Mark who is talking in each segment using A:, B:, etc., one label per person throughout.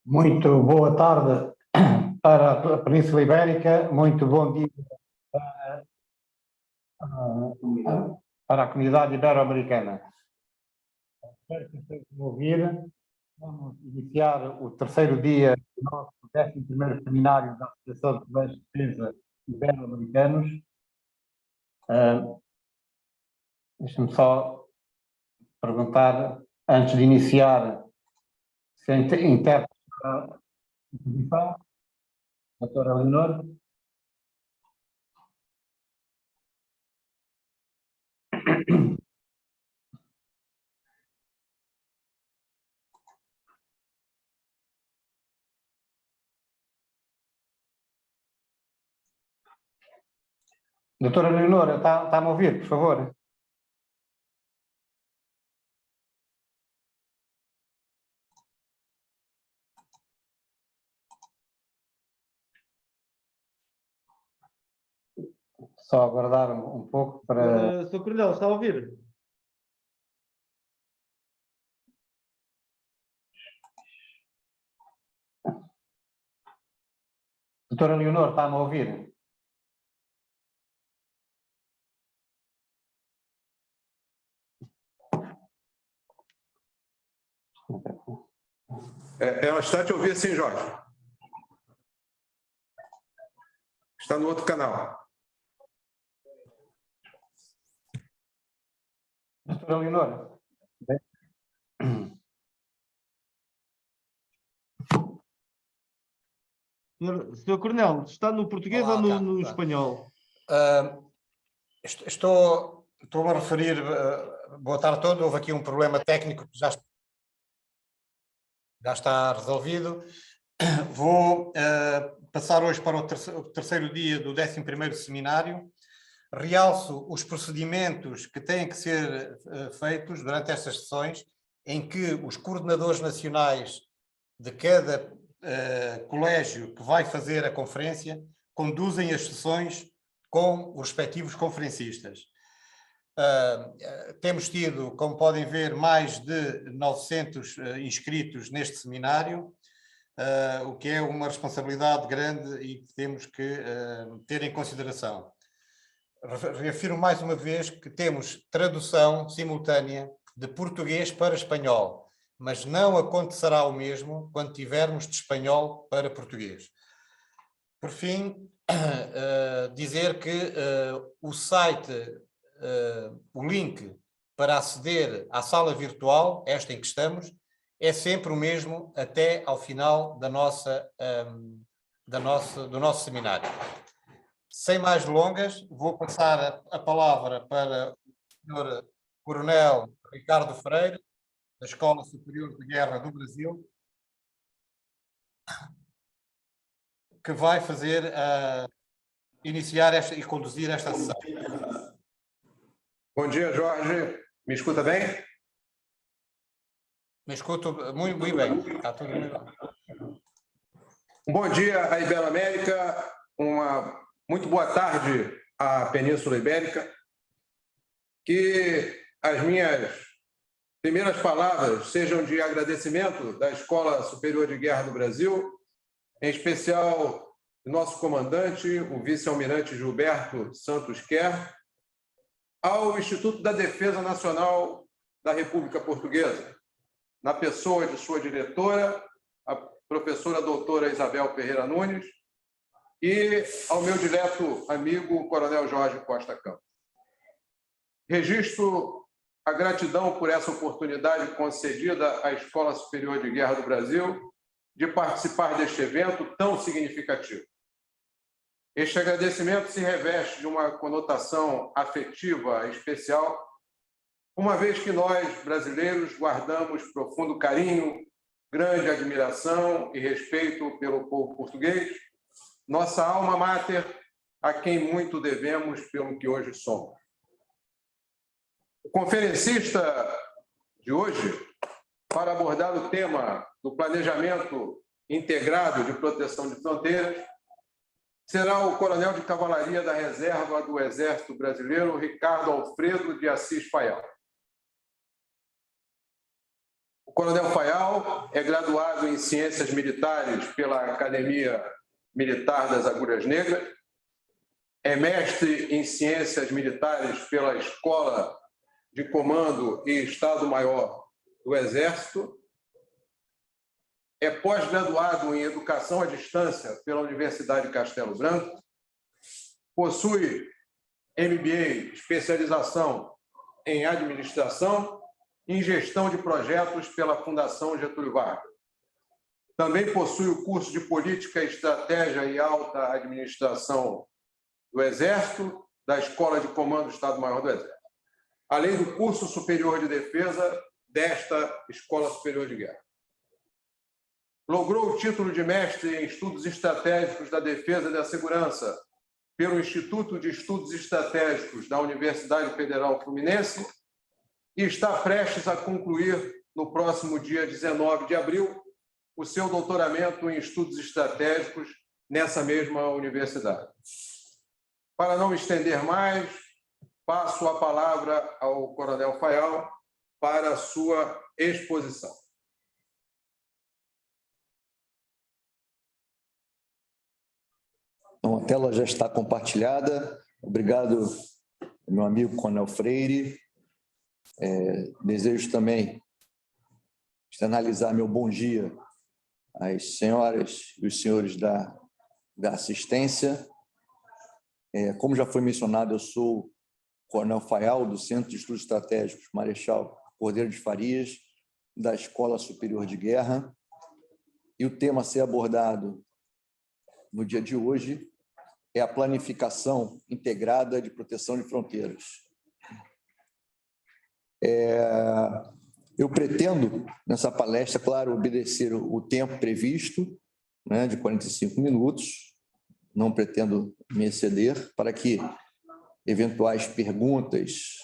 A: Muito boa tarde para a Península Ibérica, muito bom dia para a comunidade ibero-americana. Espero que estejam a ouvir. Vamos iniciar o terceiro dia do nosso 11º seminário da Associação de Colégios de Defesa Ibero-Americanos. Deixe-me só perguntar, antes de iniciar, se a intérprete da exposição, doutora Leonor. Doutora Leonora, está-me a ouvir, por favor? Só aguardar um pouco para...
B: Sr. Coronel, está a ouvir?
A: Doutora Leonor, está-me a ouvir?
C: Ela está te ouvindo sim, Jorge. Está no outro canal.
A: Doutora Leonor?
B: Sr. Coronel, está no português ou no espanhol?
A: Estou a referir... boa tarde a todos. Houve aqui um problema técnico que já está resolvido. Vou passar hoje para o terceiro dia do 11º seminário. Realço os procedimentos que têm que ser feitos durante estas sessões, em que os coordenadores nacionais de cada colégio que vai fazer a conferência conduzem as sessões com os respectivos conferencistas. Temos tido, como podem ver, mais de 900 inscritos neste seminário, o que é uma responsabilidade grande e que temos que ter em consideração. Reafirmo mais uma vez que temos tradução simultânea de português para espanhol, mas não acontecerá o mesmo quando tivermos de espanhol para português. Por fim, dizer que o site, o link para aceder à sala virtual, esta em que estamos, é sempre o mesmo até ao final do nosso seminário. Sem mais delongas, vou passar a palavra para o Sr. Coronel Ricardo Freire, da Escola Superior de Guerra do Brasil, que vai iniciar e conduzir esta sessão.
C: Bom dia, Jorge. Me escuta bem?
A: Me escuto muito bem. Está tudo muito bem.
C: Bom dia à Ibero-América, uma muito boa tarde à Península Ibérica. Que as minhas primeiras palavras sejam de agradecimento da Escola Superior de Guerra do Brasil, em especial do nosso comandante, o vice-almirante Gilberto Santos Quer, ao Instituto da Defesa Nacional da República Portuguesa, na pessoa de sua diretora, a professora doutora Isabel Ferreira Nunes, e ao meu dileto amigo, Coronel Jorge Costa Campos. Registro a gratidão por essa oportunidade concedida à Escola Superior de Guerra do Brasil de participar deste evento tão significativo. Este agradecimento se reveste de uma conotação afetiva especial, uma vez que nós, brasileiros, guardamos profundo carinho, grande admiração e respeito pelo povo português, nossa alma máter, a quem muito devemos pelo que hoje somos. O conferencista de hoje, para abordar o tema do planejamento integrado de proteção de fronteiras, será o coronel de cavalaria da reserva do Exército Brasileiro, Ricardo Alfredo de Assis Faial. O Coronel Faial é graduado em Ciências Militares pela Academia Militar das Agulhas Negras, é mestre em Ciências Militares pela Escola de Comando e Estado-Maior do Exército, é pós-graduado em Educação à Distância pela Universidade de Castelo Branco, possui MBA, especialização em Administração e em Gestão de Projetos pela Fundação Getúlio Vargas. Também possui o curso de Política, Estratégia e Alta Administração do Exército, da Escola de Comando do Estado-Maior do Exército, além do curso superior de defesa desta Escola Superior de Guerra. Logrou o título de mestre em Estudos Estratégicos da Defesa e da Segurança pelo Instituto de Estudos Estratégicos da Universidade Federal Fluminense e está prestes a concluir, no próximo dia 19 de abril, o seu doutoramento em Estudos Estratégicos nessa mesma universidade. Para não me estender mais, passo a palavra ao Coronel Faial para a sua exposição.
D: Então, a tela já está compartilhada. Obrigado, meu amigo Coronel Freire. Desejo também externalizar meu bom dia às senhoras e os senhores da assistência. Como já foi mencionado, eu sou o Coronel Faial, do Centro de Estudos Estratégicos Marechal Cordeiro de Farias, da Escola Superior de Guerra. E o tema a ser abordado no dia de hoje é a planificação integrada de proteção de fronteiras. Eu pretendo, nessa palestra, claro, obedecer o tempo previsto, né, de 45 minutos, não pretendo me exceder, para que eventuais perguntas,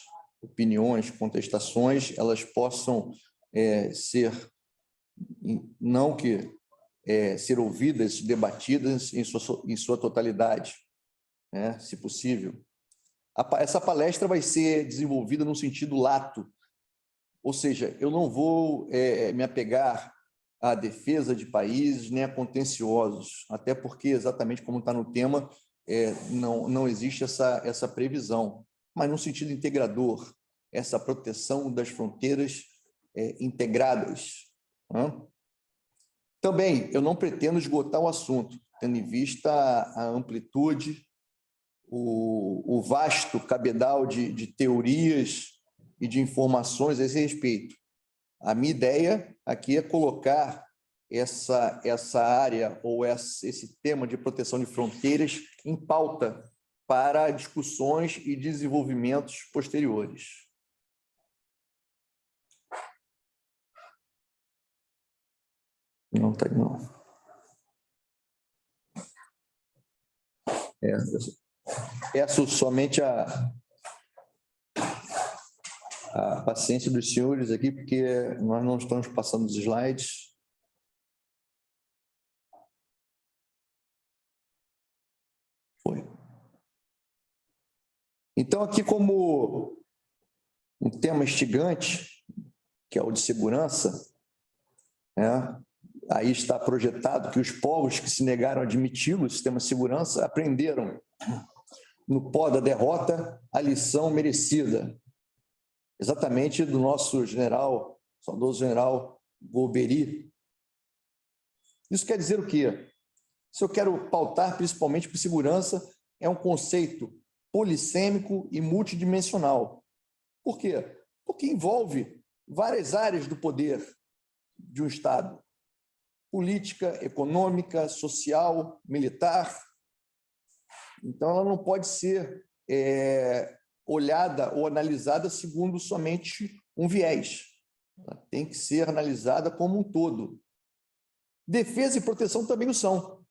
D: opiniões, contestações, elas possam ser ouvidas, debatidas em sua totalidade, né, se possível. Essa palestra vai ser desenvolvida no sentido lato, ou seja, eu não vou me apegar à defesa de países nem a contenciosos, até porque, exatamente como está no tema, não existe essa previsão, mas no sentido integrador, essa proteção das fronteiras integradas. Né? Também, eu não pretendo esgotar o assunto, tendo em vista a amplitude, o vasto cabedal de teorias e de informações a esse respeito. A minha ideia aqui é colocar essa área ou esse tema de proteção de fronteiras em pauta para discussões e desenvolvimentos posteriores. Não está, não. Peço somente a paciência dos senhores aqui, porque nós não estamos passando os slides. Foi. Então, aqui como um tema instigante, que é o de segurança, né? Aí está projetado que os povos que se negaram a admiti-lo, o sistema de segurança, aprenderam no pó da derrota a lição merecida, exatamente do nosso general, saudoso general Golbery. Isso quer dizer o quê? Se eu quero pautar principalmente por segurança, é um conceito polissêmico e multidimensional. Por quê? Porque envolve várias áreas do poder de um Estado: política, econômica, social, militar. Então, ela não pode ser olhada ou analisada segundo somente um viés. Ela tem que ser analisada como um todo. Defesa e proteção também o são.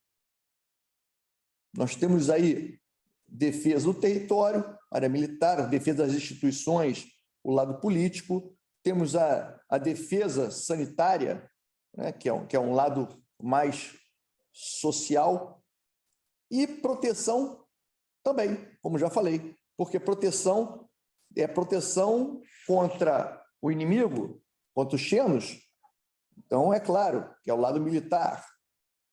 D: Nós temos aí defesa do território, área militar, defesa das instituições, o lado político. Temos a defesa sanitária, né, que é um lado mais social, e proteção também, como já falei, porque proteção é proteção contra o inimigo, contra os xenos, Então, é claro que é o lado militar,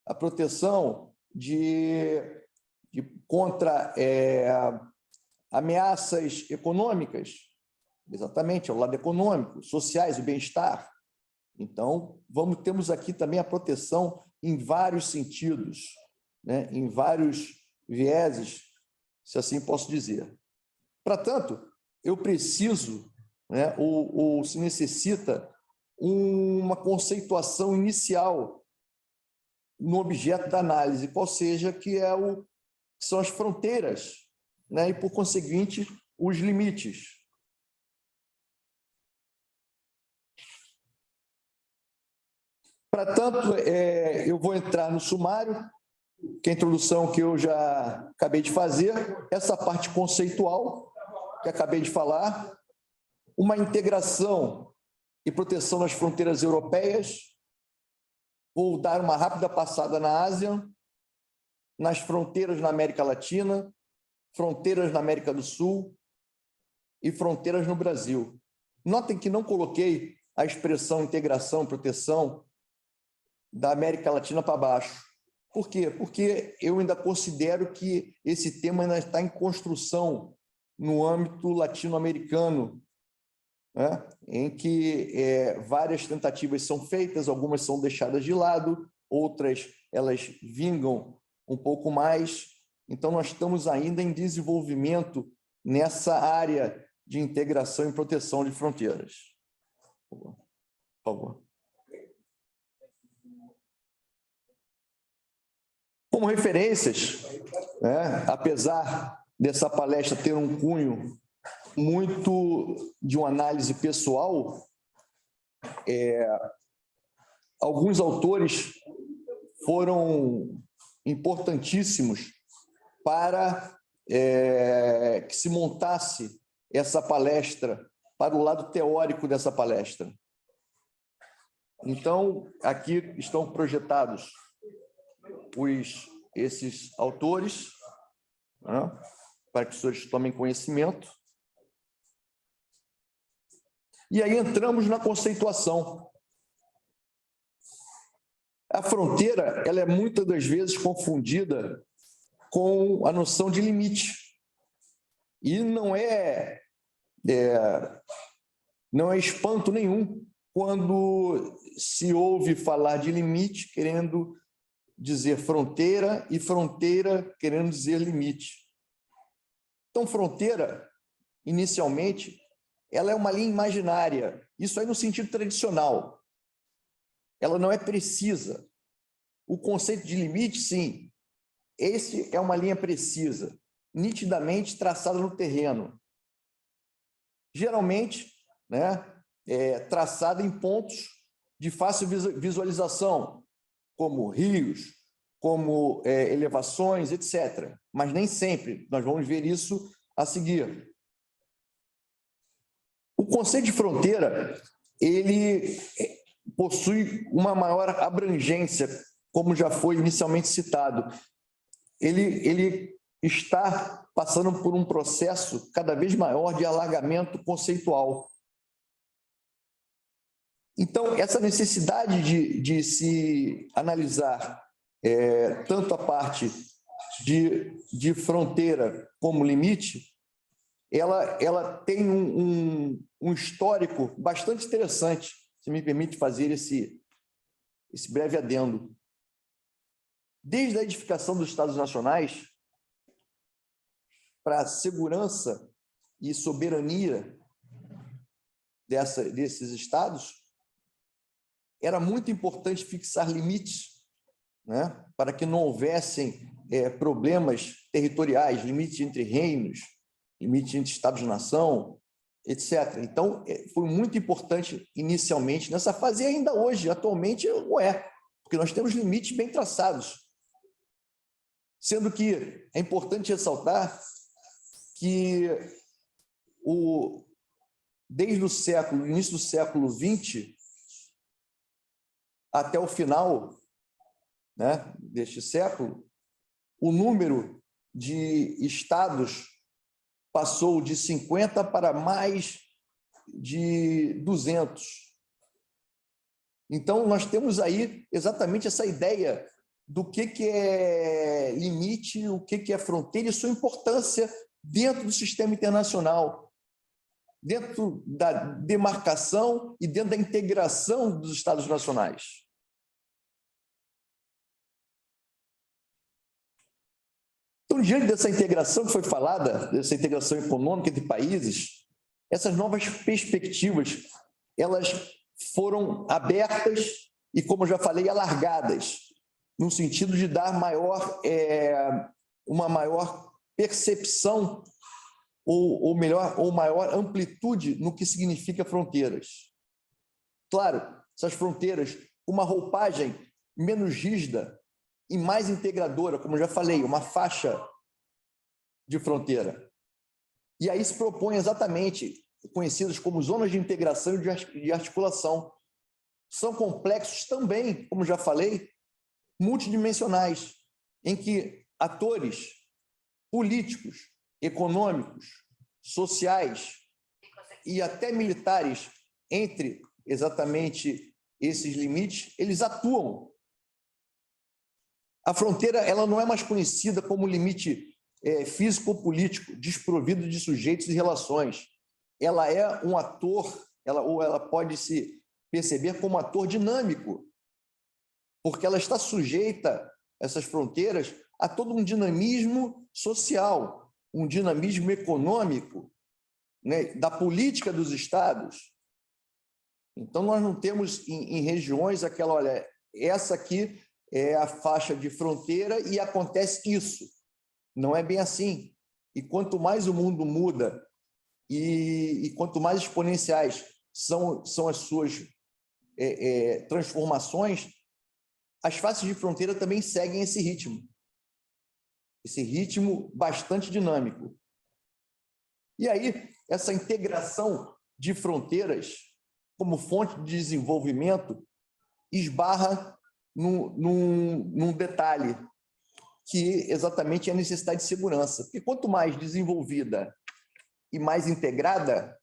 D: a proteção contra ameaças econômicas, exatamente, é o lado econômico, sociais, o bem-estar. Então, temos aqui também a proteção em vários sentidos, né? Em vários vieses, se assim posso dizer. Para tanto, eu preciso, né, ou se necessita uma conceituação inicial no objeto da análise, qual seja que são as fronteiras, né, e, por conseguinte, os limites. Para tanto, eu vou entrar no sumário, que é a introdução que eu já acabei de fazer, essa parte conceitual que acabei de falar, uma integração e proteção das fronteiras europeias. Vou dar uma rápida passada na Ásia, nas fronteiras na América Latina, fronteiras na América do Sul e fronteiras no Brasil. Notem que não coloquei a expressão integração e proteção da América Latina para baixo. Por quê? Porque eu ainda considero que esse tema ainda está em construção no âmbito latino-americano, né? Em que várias tentativas são feitas, algumas são deixadas de lado, outras elas vingam um pouco mais. Então, nós estamos ainda em desenvolvimento nessa área de integração e proteção de fronteiras. Por favor. Como referências, né, apesar dessa palestra ter um cunho muito de uma análise pessoal, alguns autores foram importantíssimos para que se montasse essa palestra, para o lado teórico dessa palestra. Então, aqui estão projetados esses autores, né, para que os senhores tomem conhecimento. E aí entramos na conceituação. A fronteira, ela é muitas das vezes confundida com a noção de limite. E não é espanto nenhum quando se ouve falar de limite querendo dizer fronteira e fronteira querendo dizer limite. Então, fronteira, inicialmente, ela é uma linha imaginária. Isso aí no sentido tradicional. Ela não é precisa. O conceito de limite, sim. Esse é uma linha precisa, nitidamente traçada no terreno. Geralmente, né, traçada em pontos de fácil visualização, como rios, como elevações, etc. Mas nem sempre. Nós vamos ver isso a seguir. O conceito de fronteira, ele possui uma maior abrangência, como já foi inicialmente citado. Ele está passando por um processo cada vez maior de alargamento conceitual. Então, essa necessidade de se analisar tanto a parte de fronteira como limite, ela tem um histórico bastante interessante, se me permite fazer esse breve adendo. Desde a edificação dos Estados Nacionais, para a segurança e soberania desses estados, era muito importante fixar limites, né, para que não houvessem problemas territoriais, limites entre reinos, limites entre estados-nação, etc. Então, foi muito importante inicialmente nessa fase, e ainda hoje, atualmente, não é, porque nós temos limites bem traçados. Sendo que é importante ressaltar que desde o início do século XX até o final, né, deste século, o número de estados passou de 50 para mais de 200. Então, nós temos aí exatamente essa ideia do que é limite, o que é fronteira e sua importância dentro do sistema internacional, dentro da demarcação e dentro da integração dos Estados nacionais. Então, diante dessa integração que foi falada, dessa integração econômica entre países, essas novas perspectivas, elas foram abertas e, como eu já falei, alargadas, no sentido de dar uma maior percepção ou maior amplitude no que significa fronteiras. Claro, essas fronteiras, uma roupagem menos rígida e mais integradora, como eu já falei, uma faixa de fronteira. E aí se propõe exatamente, conhecidas como zonas de integração e de articulação. São complexos também, como já falei, multidimensionais, em que atores políticos, econômicos, sociais e até militares, entre exatamente esses limites, eles atuam. A fronteira, ela não é mais conhecida como limite físico ou político, desprovido de sujeitos e relações. Ela é um ator, ela pode se perceber como ator dinâmico, porque ela está sujeita, essas fronteiras, a todo um dinamismo social, um dinamismo econômico, né, da política dos estados. Então, nós não temos em regiões aquela, olha, essa aqui é a faixa de fronteira e acontece isso. Não é bem assim. E quanto mais o mundo muda e quanto mais exponenciais são as suas transformações, as faces de fronteira também seguem esse ritmo bastante dinâmico. E aí, essa integração de fronteiras como fonte de desenvolvimento esbarra num detalhe, que exatamente é a necessidade de segurança. Porque quanto mais desenvolvida e mais integrada,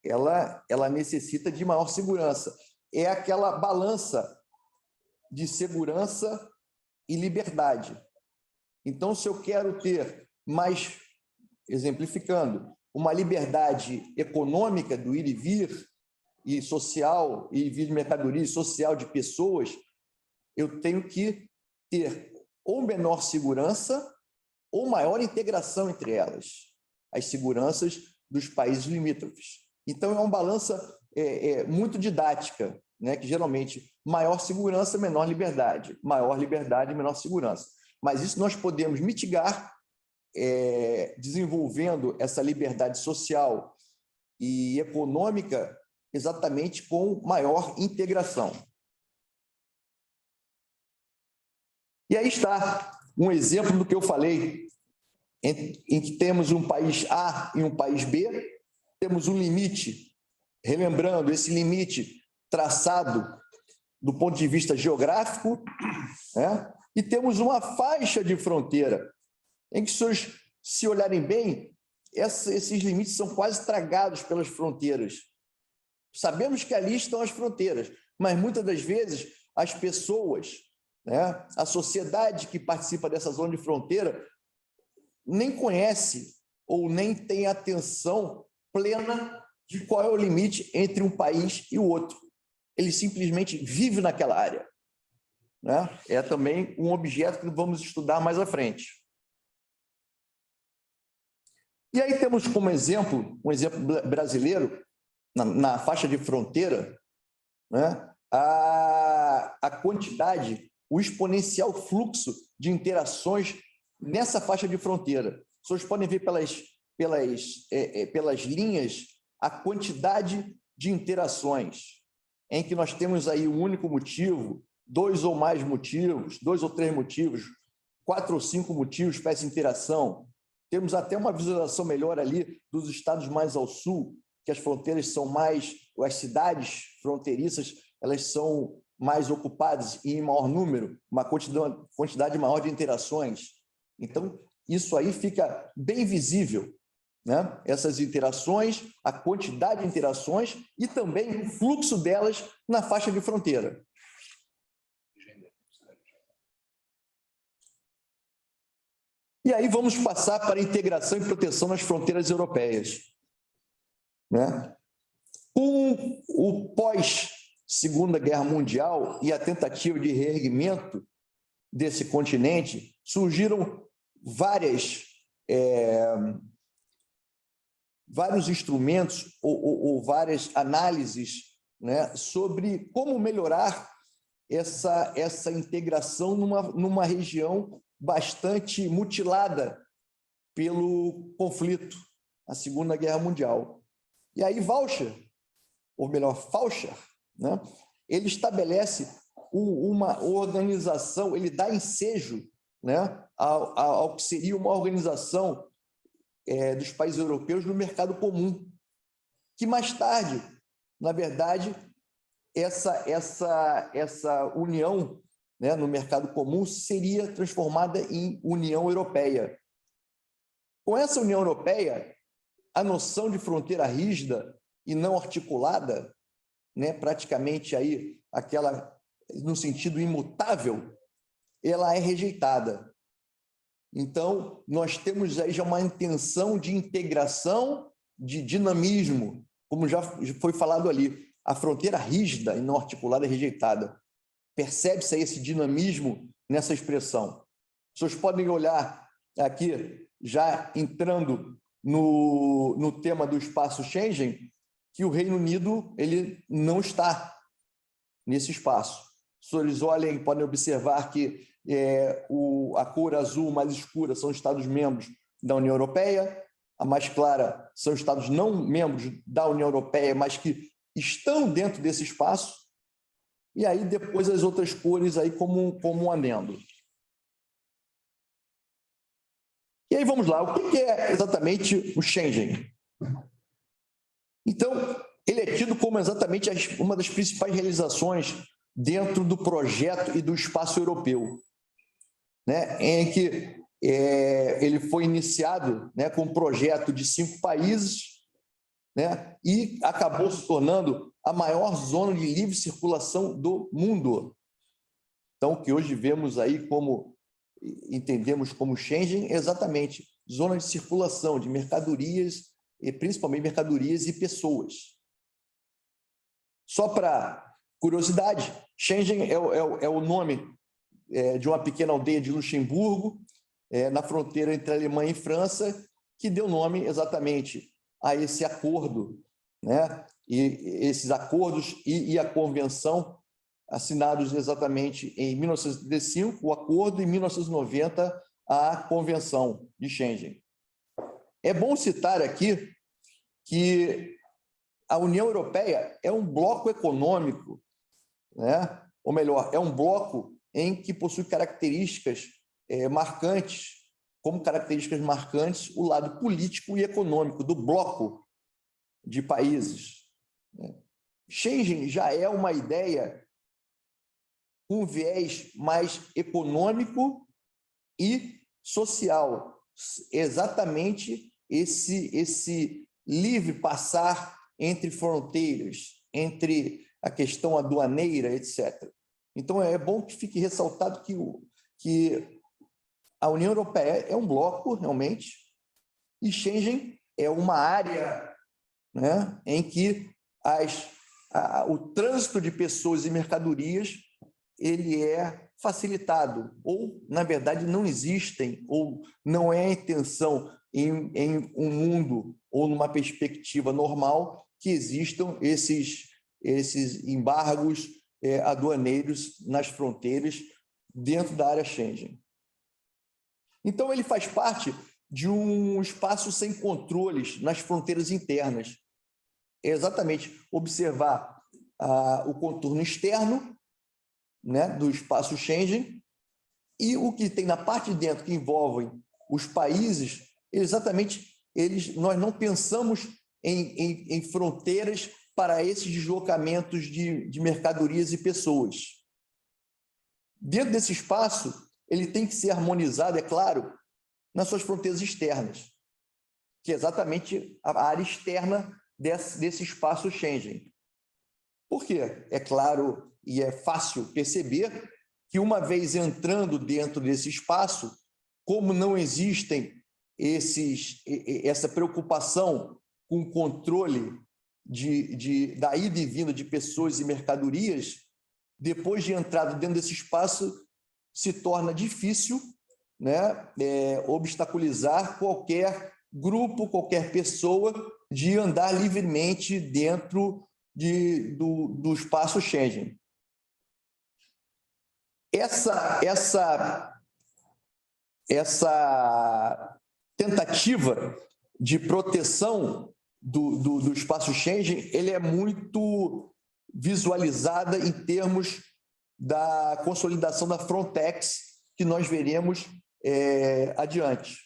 D: ela necessita de maior segurança. É aquela balança de segurança e liberdade. Então, se eu quero ter mais, exemplificando, uma liberdade econômica do ir e vir, e social, e vir de mercadoria social de pessoas, eu tenho que ter ou menor segurança ou maior integração entre elas, as seguranças dos países limítrofes. Então, é uma balança muito didática, né, que geralmente maior segurança, menor liberdade, menor segurança. Mas isso nós podemos mitigar desenvolvendo essa liberdade social e econômica exatamente com maior integração. E aí está um exemplo do que eu falei, em que temos um país A e um país B, temos um limite, relembrando, esse limite traçado do ponto de vista geográfico, né? E temos uma faixa de fronteira, em que, se olharem bem, esses limites são quase tragados pelas fronteiras. Sabemos que ali estão as fronteiras, mas muitas das vezes as pessoas, né, a sociedade que participa dessa zona de fronteira nem conhece ou nem tem atenção plena de qual é o limite entre um país e o outro. Ele simplesmente vive naquela área, né? É também um objeto que vamos estudar mais à frente. E aí temos como exemplo, um exemplo brasileiro, na faixa de fronteira, né, a quantidade, o exponencial fluxo de interações nessa faixa de fronteira. Vocês podem ver pelas linhas a quantidade de interações, em que nós temos aí um único motivo, dois ou mais motivos, 2 ou 3 motivos, 4 ou 5 motivos para essa interação. Temos até uma visualização melhor ali dos estados mais ao sul, que as fronteiras são mais, as cidades fronteiriças, elas são mais ocupadas e em maior número, uma quantidade maior de interações. Então, isso aí fica bem visível né? Essas interações, a quantidade de interações e também o fluxo delas na faixa de fronteira. E aí vamos passar para a integração e proteção nas fronteiras europeias, né? Com o pós-Segunda Guerra Mundial e a tentativa de reerguimento desse continente, surgiram vários instrumentos ou várias análises, né, sobre como melhorar essa integração numa região bastante mutilada pelo conflito, a Segunda Guerra Mundial. E aí Faucher, né, ele estabelece uma organização, ele dá ensejo, né, ao que seria uma organização dos países europeus no mercado comum, que mais tarde, na verdade, essa união, né, no mercado comum seria transformada em União Europeia. Com essa União Europeia, a noção de fronteira rígida e não articulada, né, praticamente aí aquela no sentido imutável, ela é rejeitada. Então, nós temos aí já uma intenção de integração, de dinamismo, como já foi falado ali. A fronteira rígida e não articulada é rejeitada. Percebe-se aí esse dinamismo nessa expressão. Vocês podem olhar aqui, já entrando no tema do espaço Schengen, que o Reino Unido ele não está nesse espaço. Os senhores olhem, podem observar que a cor azul mais escura são Estados-membros da União Europeia, a mais clara são Estados não membros da União Europeia, mas que estão dentro desse espaço, e aí depois as outras cores aí como um adendo. E aí vamos lá, o que é exatamente o Schengen? Então, ele é tido como exatamente uma das principais realizações dentro do projeto e do espaço europeu, né, em que ele foi iniciado, né, com um projeto de 5 países, né, e acabou se tornando a maior zona de livre circulação do mundo. Então, o que hoje vemos aí entendemos como Schengen, exatamente zona de circulação de mercadorias, e principalmente mercadorias e pessoas. Só para curiosidade, Schengen é o nome de uma pequena aldeia de Luxemburgo, na fronteira entre a Alemanha e França, que deu nome exatamente a esse acordo, né? E esses acordos e a convenção assinados exatamente em 1935, o acordo, em 1990, a convenção de Schengen. É bom citar aqui que a União Europeia é um bloco econômico, né? Ou melhor, é um bloco em que possui características marcantes, como características marcantes o lado político e econômico do bloco de países. Schengen já é uma ideia com viés mais econômico e social, exatamente esse livre passar entre fronteiras, entre a questão aduaneira, etc. Então, é bom que fique ressaltado que a União Europeia é um bloco, realmente, e Schengen é uma área, né, em que o trânsito de pessoas e mercadorias ele é facilitado, ou, na verdade, não existem, ou não é a intenção em um mundo ou numa perspectiva normal que existam esses embargos aduaneiros nas fronteiras dentro da área Schengen. Então, ele faz parte de um espaço sem controles nas fronteiras internas. É exatamente observar o contorno externo, né, do espaço Schengen, e o que tem na parte de dentro que envolvem os países, exatamente nós não pensamos em fronteiras para esses deslocamentos de mercadorias e pessoas. Dentro desse espaço, ele tem que ser harmonizado, é claro, nas suas fronteiras externas. que é exatamente a área externa desse espaço Schengen. Por quê? É claro e é fácil perceber que, uma vez entrando dentro desse espaço, como não existem essa preocupação com o controle da ida e vinda de pessoas e mercadorias, depois de entrado dentro desse espaço, se torna difícil, né, obstaculizar qualquer grupo, qualquer pessoa de andar livremente dentro do espaço Schengen. Essa tentativa de proteção do espaço Schengen, ele é muito visualizada em termos da consolidação da Frontex, que nós veremos adiante.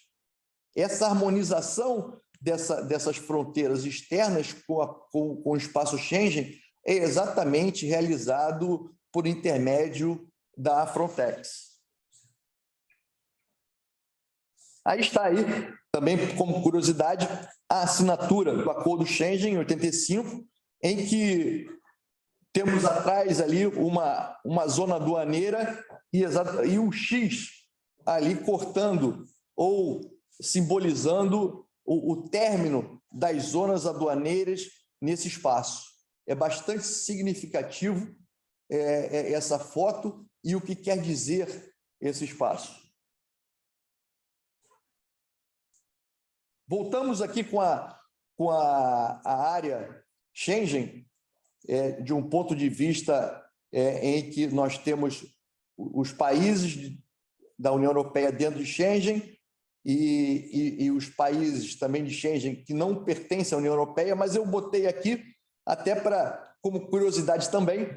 D: Essa harmonização dessas fronteiras externas com o espaço Schengen é exatamente realizado por intermédio da Frontex. Aí está aí, também como curiosidade, a assinatura do Acordo Schengen, em 85, em que temos atrás ali uma zona aduaneira e um X ali cortando ou simbolizando o término das zonas aduaneiras nesse espaço. É bastante significativo essa foto e o que quer dizer esse espaço. Voltamos aqui com a área Schengen, de um ponto de vista em que nós temos os países da União Europeia dentro de Schengen e os países também de Schengen que não pertencem à União Europeia, mas eu botei aqui até como curiosidade também,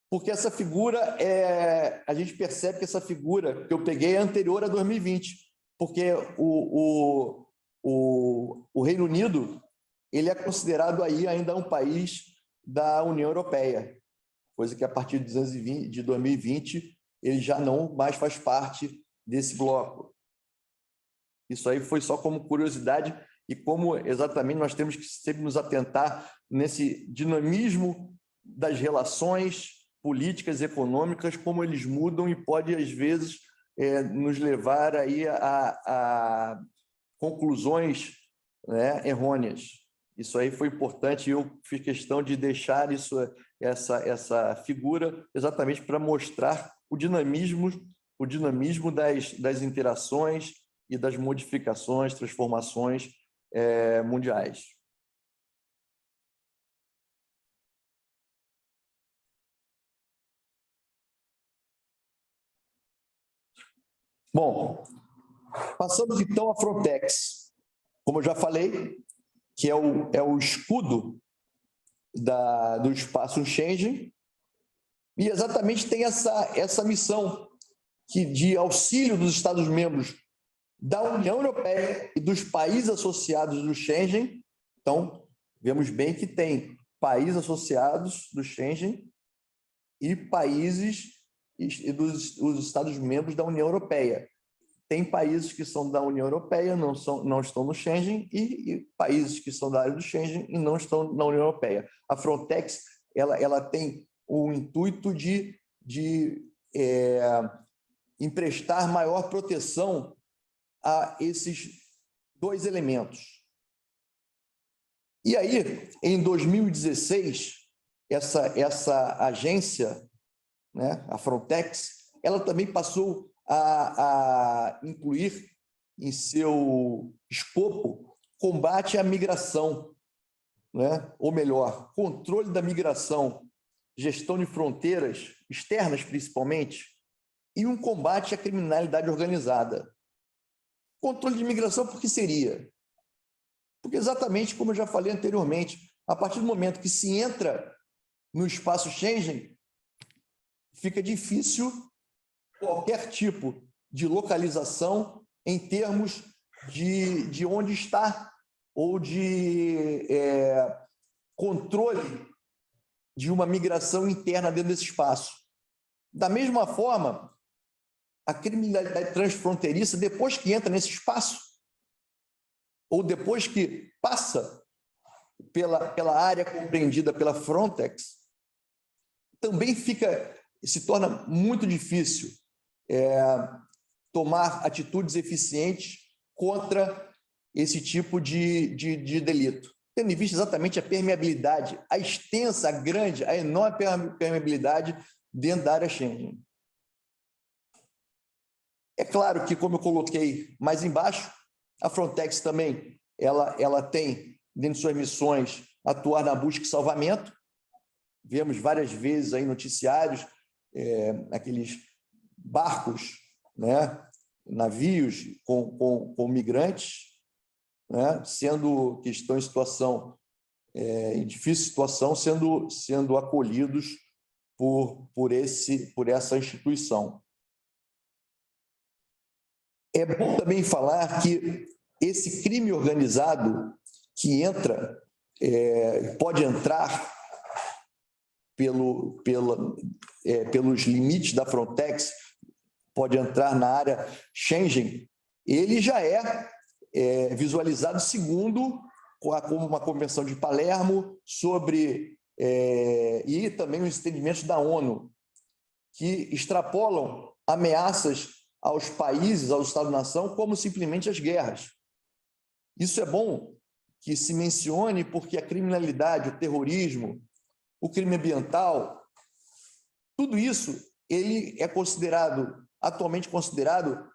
D: porque essa figura, a gente percebe que essa figura que eu peguei é anterior a 2020, porque o Reino Unido ele é considerado aí ainda um país da União Europeia, coisa que a partir de 2020 ele já não mais faz parte desse bloco. Isso aí foi só como curiosidade e como exatamente nós temos que sempre nos atentar nesse dinamismo das relações políticas e econômicas, como eles mudam e pode, às vezes, nos levar aí a conclusões, né, errôneas. Isso aí foi importante e eu fiz questão de deixar essa figura exatamente para mostrar o dinamismo das interações e das modificações, transformações mundiais. Bom, passamos então à Frontex. Como eu já falei, que é o escudo do espaço Schengen, e exatamente tem essa missão de auxílio dos Estados-membros da União Europeia e dos países associados do Schengen. Então, vemos bem que tem países associados do Schengen e países dos Estados-membros da União Europeia. Tem países que são da União Europeia, não estão no Schengen, e países que são da área do Schengen e não estão na União Europeia. A Frontex ela tem o intuito de emprestar maior proteção a esses dois elementos. E aí, em 2016, essa agência, né, a Frontex, ela também passou a incluir em seu escopo combate à migração, né? Ou melhor, controle da migração, gestão de fronteiras externas, principalmente, e um combate à criminalidade organizada. Controle de migração, por que seria? Porque exatamente como eu já falei anteriormente, a partir do momento que se entra no espaço Schengen, fica difícil qualquer tipo de localização em termos de onde está ou de controle de uma migração interna dentro desse espaço. Da mesma forma, a criminalidade transfronteiriça, depois que entra nesse espaço, ou depois que passa pela área compreendida pela Frontex, também se torna muito difícil tomar atitudes eficientes contra esse tipo de delito, tendo em vista exatamente a permeabilidade, a extensa, a grande, a enorme permeabilidade dentro da área Schengen. É claro que, como eu coloquei mais embaixo, a Frontex também ela tem, dentro de suas missões, atuar na busca e salvamento. Vemos várias vezes aí noticiários, aqueles barcos, né, navios com migrantes, né, que estão em situação, em difícil situação, sendo acolhidos por essa instituição. É bom também falar que esse crime organizado que pode entrar pelos limites da Frontex, pode entrar na área Schengen, ele já é visualizado segundo uma Convenção de Palermo e também os entendimentos da ONU, que extrapolam ameaças aos países, aos Estados-nação, como simplesmente as guerras. Isso é bom que se mencione porque a criminalidade, o terrorismo, o crime ambiental, tudo isso ele é atualmente considerado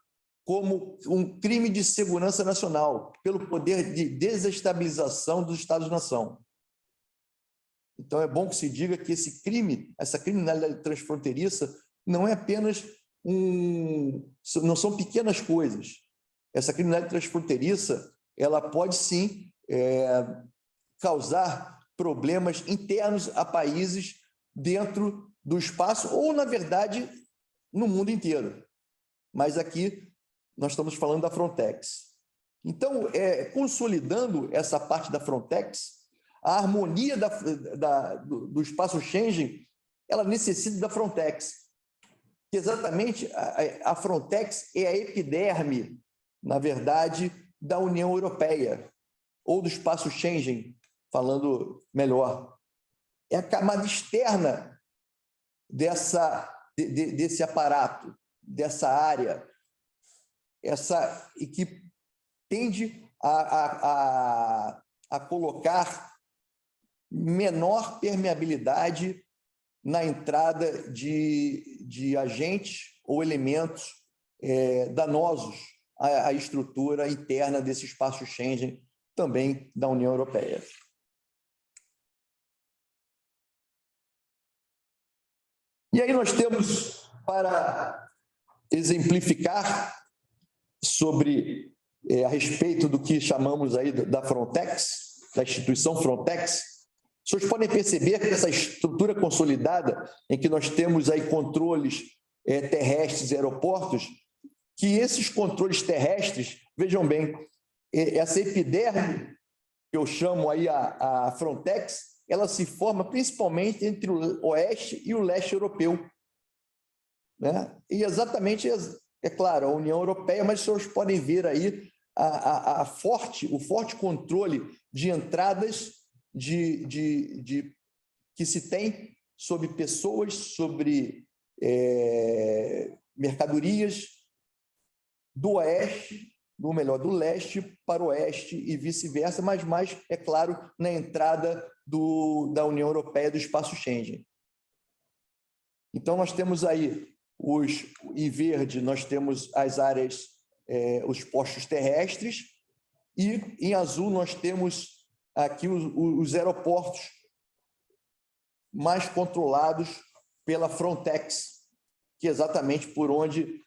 D: como um crime de segurança nacional, pelo poder de desestabilização dos Estados-nação. Então, é bom que se diga que essa criminalidade transfronteiriça, não é apenas não são pequenas coisas. Essa criminalidade transfronteiriça, ela pode sim causar problemas internos a países dentro do espaço ou, na verdade, no mundo inteiro. Mas aqui nós estamos falando da Frontex. Então, consolidando essa parte da Frontex, a harmonia do espaço Schengen, ela necessita da Frontex. Exatamente, a Frontex é a epiderme, na verdade, da União Europeia, ou do espaço Schengen, falando melhor. É a camada externa desse aparato, dessa área, e que tende a colocar menor permeabilidade na entrada de agentes ou elementos danosos à estrutura interna desse espaço Schengen, também da União Europeia. E aí nós temos, para exemplificar a respeito do que chamamos aí da Frontex, da instituição Frontex, vocês podem perceber que essa estrutura consolidada, em que nós temos aí controles terrestres e aeroportos, que esses controles terrestres, vejam bem, essa epiderme, que eu chamo aí a Frontex, ela se forma principalmente entre o oeste e o leste europeu, né? E exatamente, é claro, a União Europeia, mas os senhores podem ver aí o forte controle de entradas que se tem sobre pessoas, sobre mercadorias do oeste, do leste para o oeste e vice-versa, mas mais, é claro, na entrada da União Europeia, do espaço Schengen. Então, nós temos aí, em verde, nós temos as áreas, os postos terrestres, e em azul nós temos aqui os aeroportos mais controlados pela Frontex, que é exatamente por onde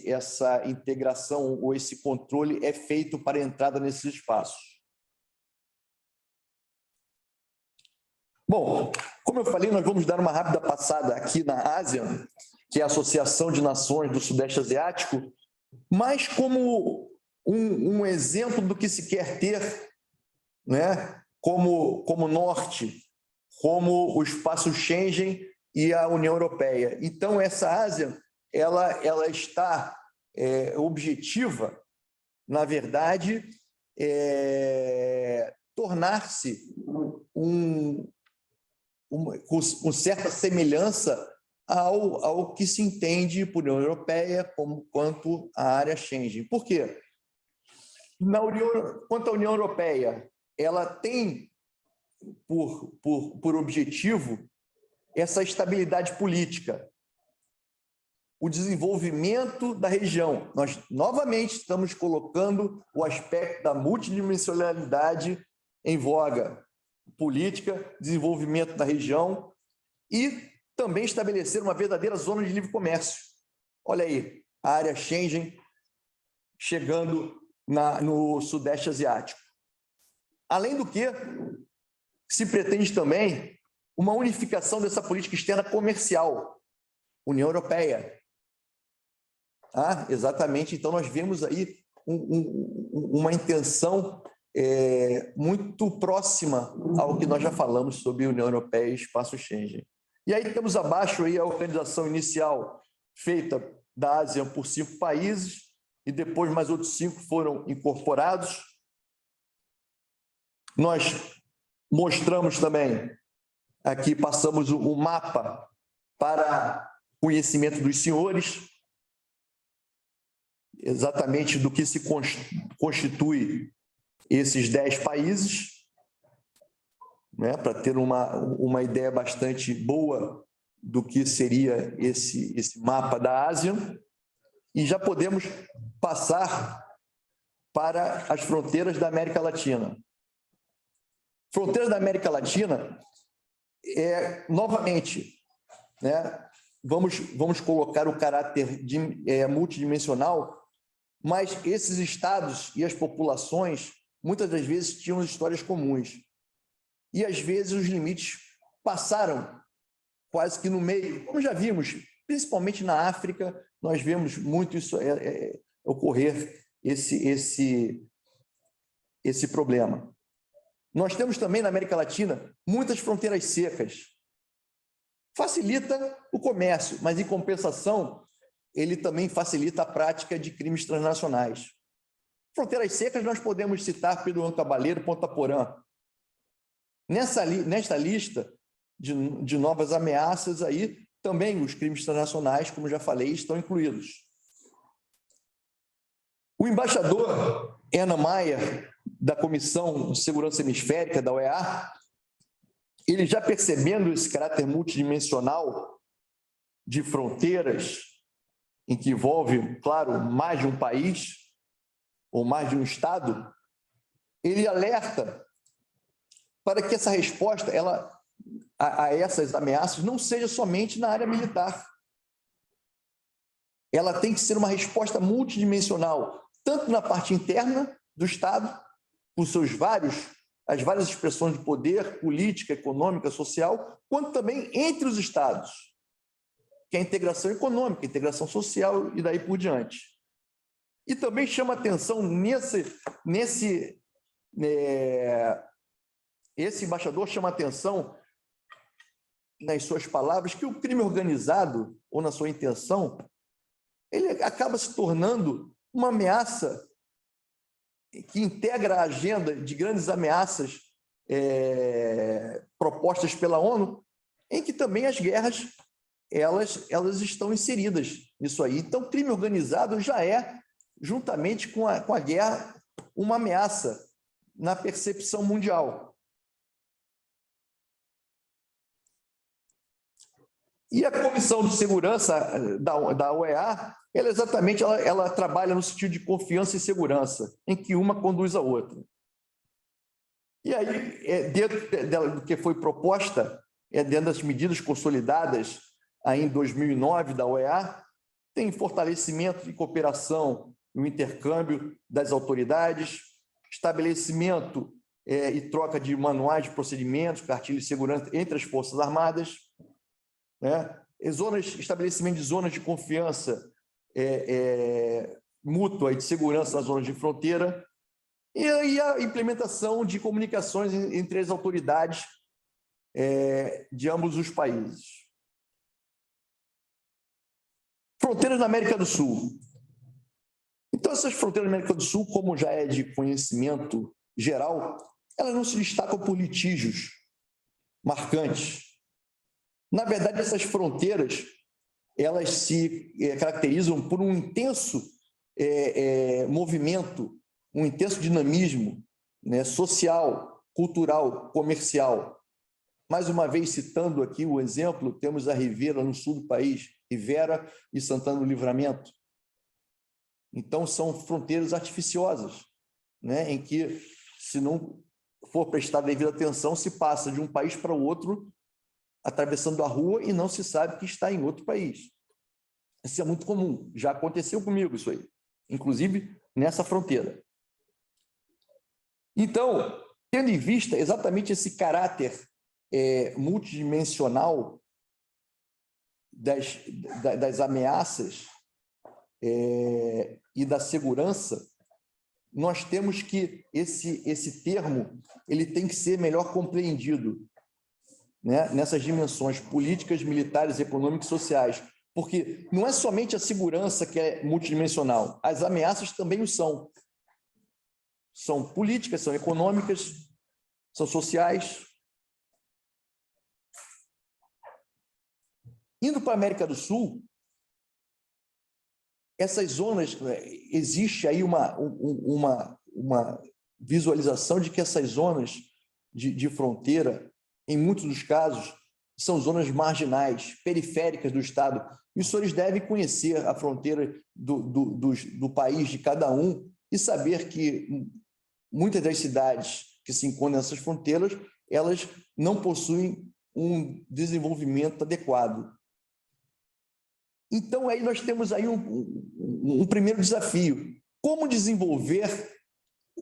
D: essa integração ou esse controle é feito para a entrada nesses espaços. Bom, como eu falei, nós vamos dar uma rápida passada aqui na ASEAN, que é a Associação de Nações do Sudeste Asiático, mas como um exemplo do que se quer ter, né, como norte, como o espaço Schengen e a União Europeia. Então, essa ASEAN, ela está objetiva na verdade, tornar-se com certa semelhança ao que se entende por União Europeia quanto à área Schengen. Por quê? Quanto à União Europeia, ela tem por objetivo essa estabilidade política, o desenvolvimento da região. Nós, novamente, estamos colocando o aspecto da multidimensionalidade em voga. Política, desenvolvimento da região e também estabelecer uma verdadeira zona de livre comércio. Olha aí, a área Schengen chegando no Sudeste Asiático. Além do que, se pretende também uma unificação dessa política externa comercial, União Europeia. Exatamente, então nós vemos aí uma intenção muito próxima ao que nós já falamos sobre União Europeia e Espaço Schengen. E aí temos abaixo aí a organização inicial feita da ASEAN por 5 países e depois mais outros 5 foram incorporados. Nós mostramos também, aqui passamos o mapa para conhecimento dos senhores, exatamente do que se constitui esses 10 países, né, para ter uma ideia bastante boa do que seria esse mapa da Ásia. E já podemos passar para as fronteiras da América Latina. Fronteiras da América Latina, novamente, né, vamos colocar o caráter multidimensional, mas esses estados e as populações, muitas das vezes, tinham histórias comuns. E, às vezes, os limites passaram quase que no meio, como já vimos, principalmente na África, nós vemos muito isso ocorrer, esse problema. Nós temos também, na América Latina, muitas fronteiras secas. Facilita o comércio, mas, em compensação, ele também facilita a prática de crimes transnacionais. Fronteiras secas nós podemos citar Pedro Cabaleiro, Ponta Porã. Nesta lista de novas ameaças, aí, também os crimes transnacionais, como já falei, estão incluídos. O embaixador Ana Mayer, da Comissão de Segurança Hemisférica, da OEA, ele já percebendo esse caráter multidimensional de fronteiras, em que envolve, claro, mais de um país ou mais de um estado, ele alerta para que essa resposta a essas ameaças não seja somente na área militar. Ela tem que ser uma resposta multidimensional, tanto na parte interna do Estado, por as várias expressões de poder, política, econômica, social, quanto também entre os Estados, que é a integração econômica, a integração social e daí por diante. E também chama atenção esse embaixador chama atenção nas suas palavras que o crime organizado, ou na sua intenção, ele acaba se tornando uma ameaça que integra a agenda de grandes ameaças propostas pela ONU, em que também as guerras elas estão inseridas nisso aí. Então, crime organizado já é, juntamente com a guerra, uma ameaça na percepção mundial. E a Comissão de Segurança da OEA, ela trabalha no sentido de confiança e segurança, em que uma conduz a outra. E aí, dentro do que foi proposta, dentro das medidas consolidadas aí em 2009 da OEA, tem fortalecimento de cooperação e o intercâmbio das autoridades, estabelecimento e troca de manuais de procedimentos, cartilhas de segurança entre as Forças Armadas, né? Estabelecimento de zonas de confiança mútua e de segurança nas zonas de fronteira, e aí a implementação de comunicações entre as autoridades de ambos os países. Fronteiras na América do Sul. Então, Então, essas fronteiras da América do Sul, como já é de conhecimento geral, elas não se destacam por litígios marcantes. Na verdade, essas fronteiras, elas se caracterizam por um intenso movimento, um intenso dinamismo, né, social, cultural, comercial. Mais uma vez, citando aqui o exemplo, temos a Rivera no sul do país, Rivera e Santana do Livramento. Então, são fronteiras artificiosas, né, em que, se não for prestar devida atenção, se passa de um país para o outro, atravessando a rua e não se sabe que está em outro país. Isso é muito comum, já aconteceu comigo isso aí, inclusive nessa fronteira. Então, tendo em vista exatamente esse caráter multidimensional das ameaças e da segurança, nós temos que esse termo ele tem que ser melhor compreendido, né, nessas dimensões políticas, militares, econômicas e sociais, porque não é somente a segurança que é multidimensional, as ameaças também o são. São políticas, são econômicas, são sociais. Indo para a América do Sul, essas zonas, existe aí uma visualização de que essas zonas de fronteira, em muitos dos casos, são zonas marginais, periféricas do Estado. E os senhores devem conhecer a fronteira do país de cada um e saber que muitas das cidades que se encontram nessas fronteiras, elas não possuem um desenvolvimento adequado. Então, aí nós temos aí um primeiro desafio. Como desenvolver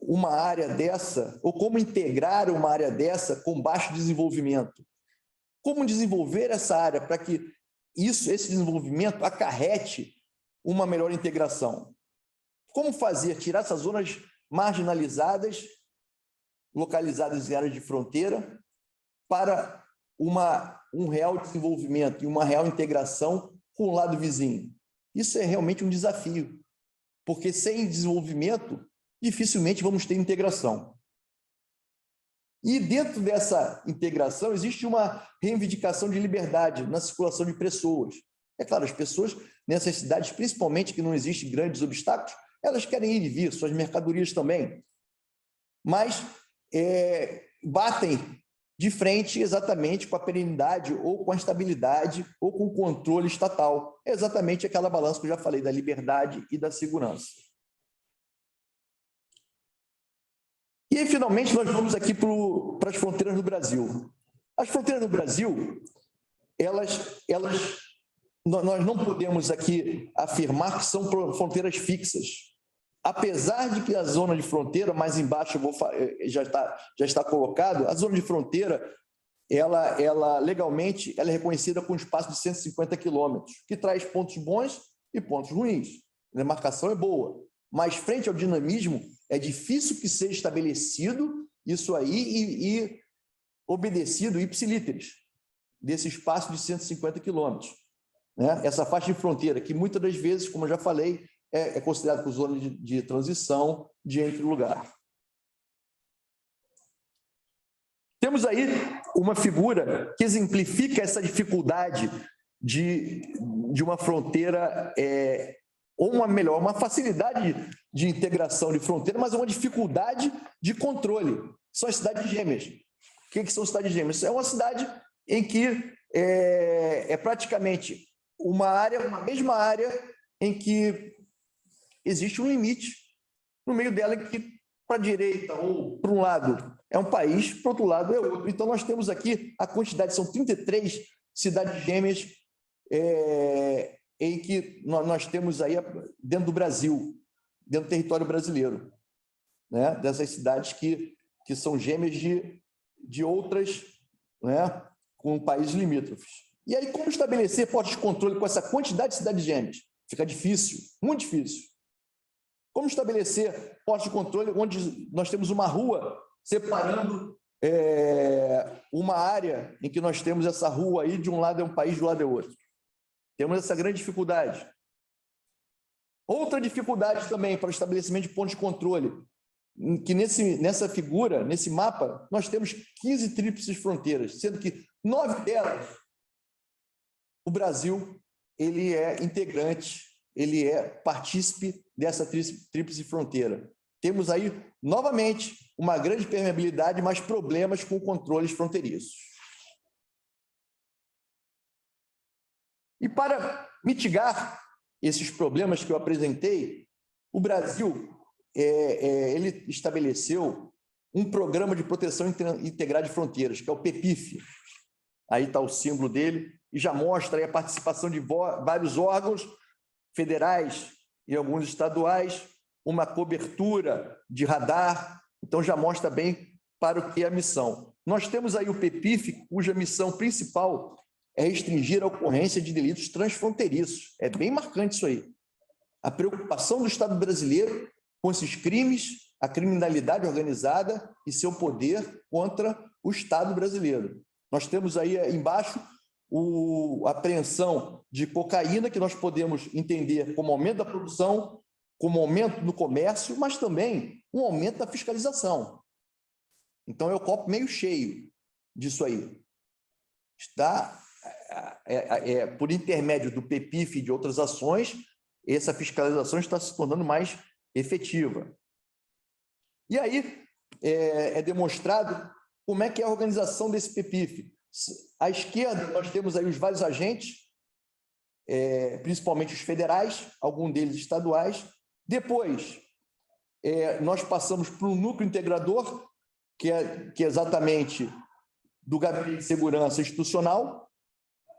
D: uma área dessa, ou como integrar uma área dessa com baixo desenvolvimento? Como desenvolver essa área para que esse desenvolvimento acarrete uma melhor integração? Como fazer, tirar essas zonas marginalizadas, localizadas em áreas de fronteira, para um real desenvolvimento e uma real integração com o lado vizinho? Isso é realmente um desafio, porque sem desenvolvimento, dificilmente vamos ter integração. E dentro dessa integração existe uma reivindicação de liberdade na circulação de pessoas. É claro, as pessoas nessas cidades, principalmente que não existem grandes obstáculos, elas querem ir e vir, suas mercadorias também, mas batem de frente exatamente com a perenidade ou com a estabilidade ou com o controle estatal. É exatamente aquela balança que eu já falei, da liberdade e da segurança. E aí, finalmente, nós vamos aqui para as fronteiras do Brasil. As fronteiras do Brasil, nós não podemos aqui afirmar que são fronteiras fixas. Apesar de que a zona de fronteira, mais embaixo já está colocado, a zona de fronteira, ela legalmente ela é reconhecida com um espaço de 150 quilômetros, que traz pontos bons e pontos ruins. A demarcação é boa, mas frente ao dinamismo, é difícil que seja estabelecido isso aí e obedecido ipsilíteres desse espaço de 150 quilômetros. Né? Essa faixa de fronteira, que muitas das vezes, como eu já falei, é considerado por zona de transição, de entre-lugar. Temos aí uma figura que exemplifica essa dificuldade de uma fronteira, ou uma facilidade de integração de fronteira, mas uma dificuldade de controle. São as cidades gêmeas. O que são cidades gêmeas? É uma cidade em que é praticamente uma mesma área em que existe um limite no meio dela que, para a direita ou para um lado, é um país, para o outro lado é outro. Então, nós temos aqui a quantidade, são 33 cidades gêmeas em que nós temos aí dentro do Brasil, dentro do território brasileiro, né? Dessas cidades que são gêmeas de outras, né? Com países limítrofes. E aí, como estabelecer postos de controle com essa quantidade de cidades gêmeas? Fica difícil, muito difícil. Como estabelecer postos de controle onde nós temos uma rua separando uma área em que nós temos essa rua aí, de um lado é um país, do lado é outro? Temos essa grande dificuldade. Outra dificuldade também para o estabelecimento de pontos de controle, que nessa figura, nesse mapa, nós temos 15 tríplices fronteiras, sendo que 9 delas, o Brasil, ele é integrante, ele é partícipe dessa tríplice fronteira. Temos aí, novamente, uma grande permeabilidade, mas problemas com controles fronteiriços. E para mitigar esses problemas que eu apresentei, o Brasil ele estabeleceu um programa de proteção integrada de fronteiras, que é o PEPIF. Aí está o símbolo dele, e já mostra aí a participação de vários órgãos federais e alguns estaduais, uma cobertura de radar, então já mostra bem para o que é a missão. Nós temos aí o PEPIF, cuja missão principal é restringir a ocorrência de delitos transfronteiriços. É bem marcante isso aí. A preocupação do Estado brasileiro com esses crimes, a criminalidade organizada e seu poder contra o Estado brasileiro. Nós temos aí embaixo a apreensão de cocaína, que nós podemos entender como aumento da produção, como aumento no comércio, mas também um aumento da fiscalização. Então, é o copo meio cheio disso aí. Está, por intermédio do PEPIF e de outras ações, essa fiscalização está se tornando mais efetiva. E aí é demonstrado como é que é a organização desse PEPIF. À esquerda, nós temos aí os vários agentes, principalmente os federais, alguns deles estaduais. Depois, nós passamos para um núcleo integrador, que é exatamente do Gabinete de Segurança Institucional,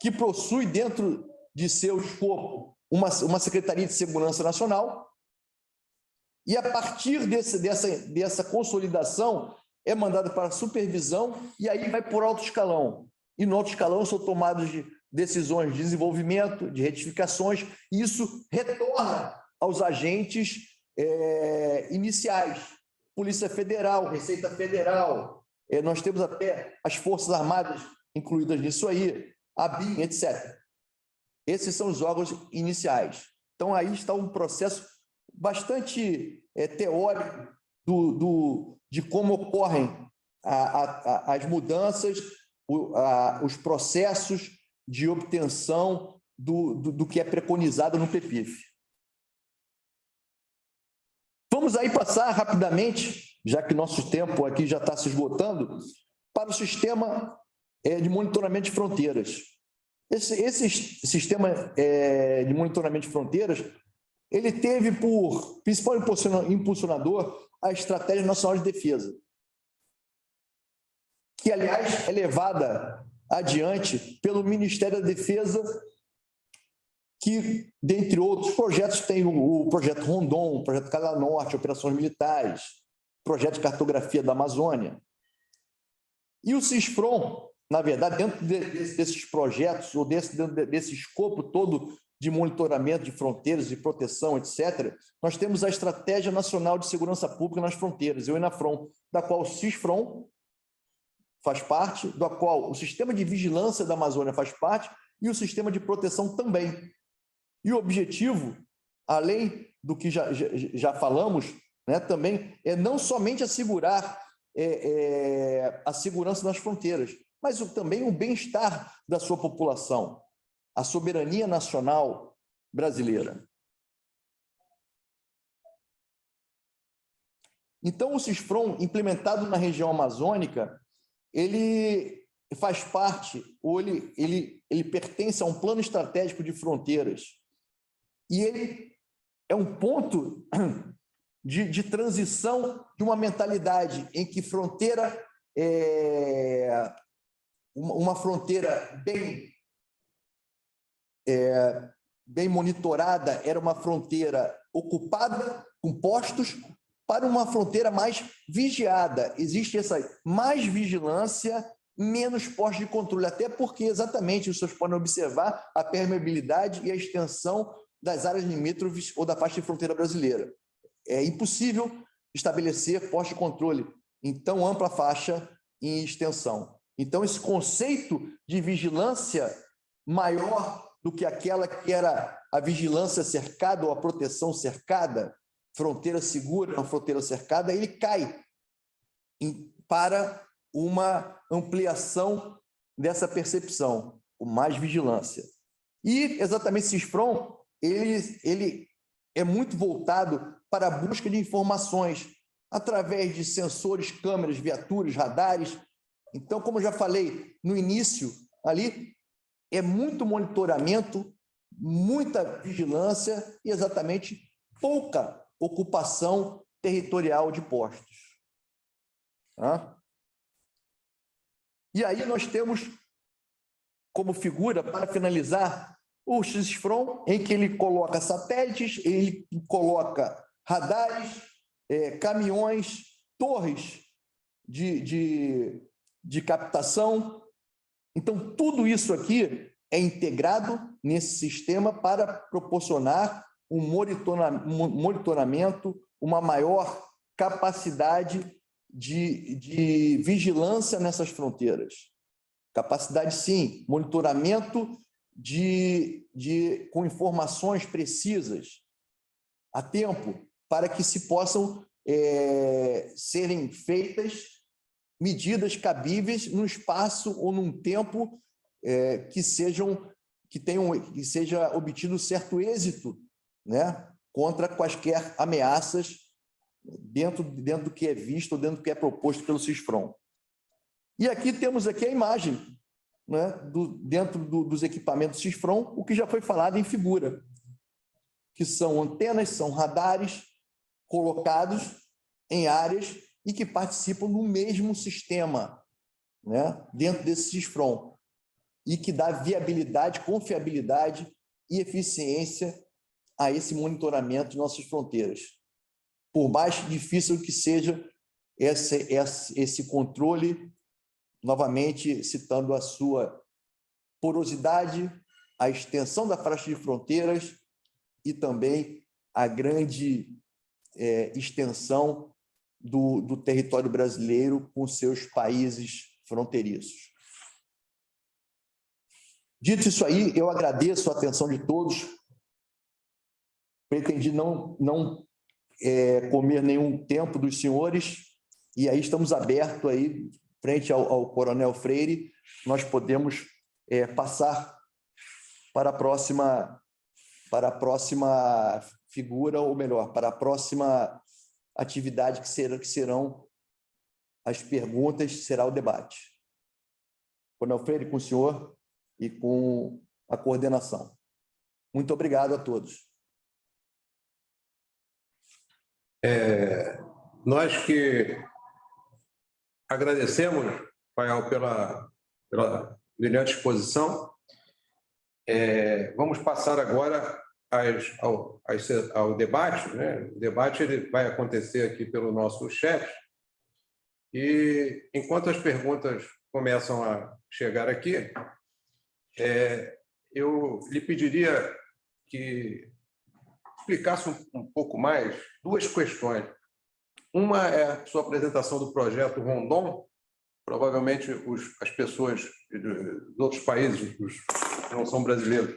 D: que possui dentro de seu escopo uma Secretaria de Segurança Nacional, e a partir dessa consolidação é mandado para a supervisão e aí vai por alto escalão. E no alto escalão são tomadas decisões de desenvolvimento, de retificações, e isso retorna aos agentes iniciais, Polícia Federal, Receita Federal, nós temos até as Forças Armadas incluídas nisso aí, a BIM, etc. Esses são os órgãos iniciais. Então, aí está um processo bastante teórico de como ocorrem as mudanças, os processos de obtenção do que é preconizado no PEPIF. Vamos aí passar rapidamente, já que nosso tempo aqui já está se esgotando, para o sistema de monitoramento de fronteiras. Esse sistema de monitoramento de fronteiras, ele teve por principal impulsionador a Estratégia Nacional de Defesa, que, aliás, é levada adiante pelo Ministério da Defesa, que, dentre outros projetos, tem o projeto Rondon, o projeto Casa Norte, operações militares, projeto de cartografia da Amazônia. E o CISFRON, na verdade, dentro desses projetos, ou desse escopo todo de monitoramento de fronteiras, de proteção, etc., nós temos a Estratégia Nacional de Segurança Pública nas Fronteiras, o ENAFRON, da qual o CISFRON faz parte, da qual o Sistema de Vigilância da Amazônia faz parte, e o Sistema de Proteção também. E o objetivo, além do que já falamos, né, também é não somente assegurar a segurança nas fronteiras, mas também o bem-estar da sua população, a soberania nacional brasileira. Então, o CISFRON, implementado na região amazônica, ele faz parte, ou ele pertence a um plano estratégico de fronteiras, e ele é um ponto de transição de uma mentalidade em que fronteira uma fronteira bem monitorada era uma fronteira ocupada com postos, para uma fronteira mais vigiada. Existe essa mais vigilância, menos postos de controle, até porque exatamente os senhores podem observar a permeabilidade e a extensão das áreas limítrofes ou da faixa de fronteira brasileira. É impossível estabelecer postos de controle em tão ampla faixa em extensão. Então, esse conceito de vigilância maior do que aquela que era a vigilância cercada ou a proteção cercada, fronteira segura, uma fronteira cercada, ele cai para uma ampliação dessa percepção, com mais vigilância. E exatamente esse CISFRON, ele é muito voltado para a busca de informações através de sensores, câmeras, viaturas, radares. Então, como eu já falei no início ali, é muito monitoramento, muita vigilância e exatamente pouca ocupação territorial de postos. E aí nós temos como figura, para finalizar, o CISFRON, em que ele coloca satélites, ele coloca radares, caminhões, torres de captação. Então, tudo isso aqui é integrado nesse sistema para proporcionar um monitoramento, uma maior capacidade de vigilância nessas fronteiras. Capacidade, sim, monitoramento com informações precisas, a tempo, para que se possam serem feitas medidas cabíveis num espaço ou num tempo que seja obtido certo êxito, né, contra quaisquer ameaças dentro do que é visto, dentro do que é proposto pelo CISFRON. E aqui temos aqui a imagem, né, dentro dos equipamentos CISFRON, o que já foi falado em figura, que são antenas, são radares colocados em áreas e que participam do mesmo sistema, né, dentro desse CISFRON, e que dá viabilidade, confiabilidade e eficiência a esse monitoramento de nossas fronteiras. Por mais difícil que seja esse controle, novamente citando a sua porosidade, a extensão da faixa de fronteiras e também a grande extensão do território brasileiro com seus países fronteiriços. Dito isso aí, eu agradeço a atenção de todos. Pretendi não comer nenhum tempo dos senhores, e aí estamos abertos aí, frente ao Coronel Freire, nós podemos passar para a próxima figura, ou melhor, para a próxima atividade que serão as perguntas, será o debate. Coronel Freire, com o senhor e com a coordenação. Muito obrigado a todos.
C: Nós que agradecemos, Fael, pela brilhante exposição. Vamos passar agora ao debate, né? O debate ele vai acontecer aqui pelo nosso chat. E enquanto as perguntas começam a chegar aqui, eu lhe pediria que explicasse um pouco mais duas questões. Uma é a sua apresentação do projeto Rondon. Provavelmente as pessoas de outros países, os que não são brasileiros,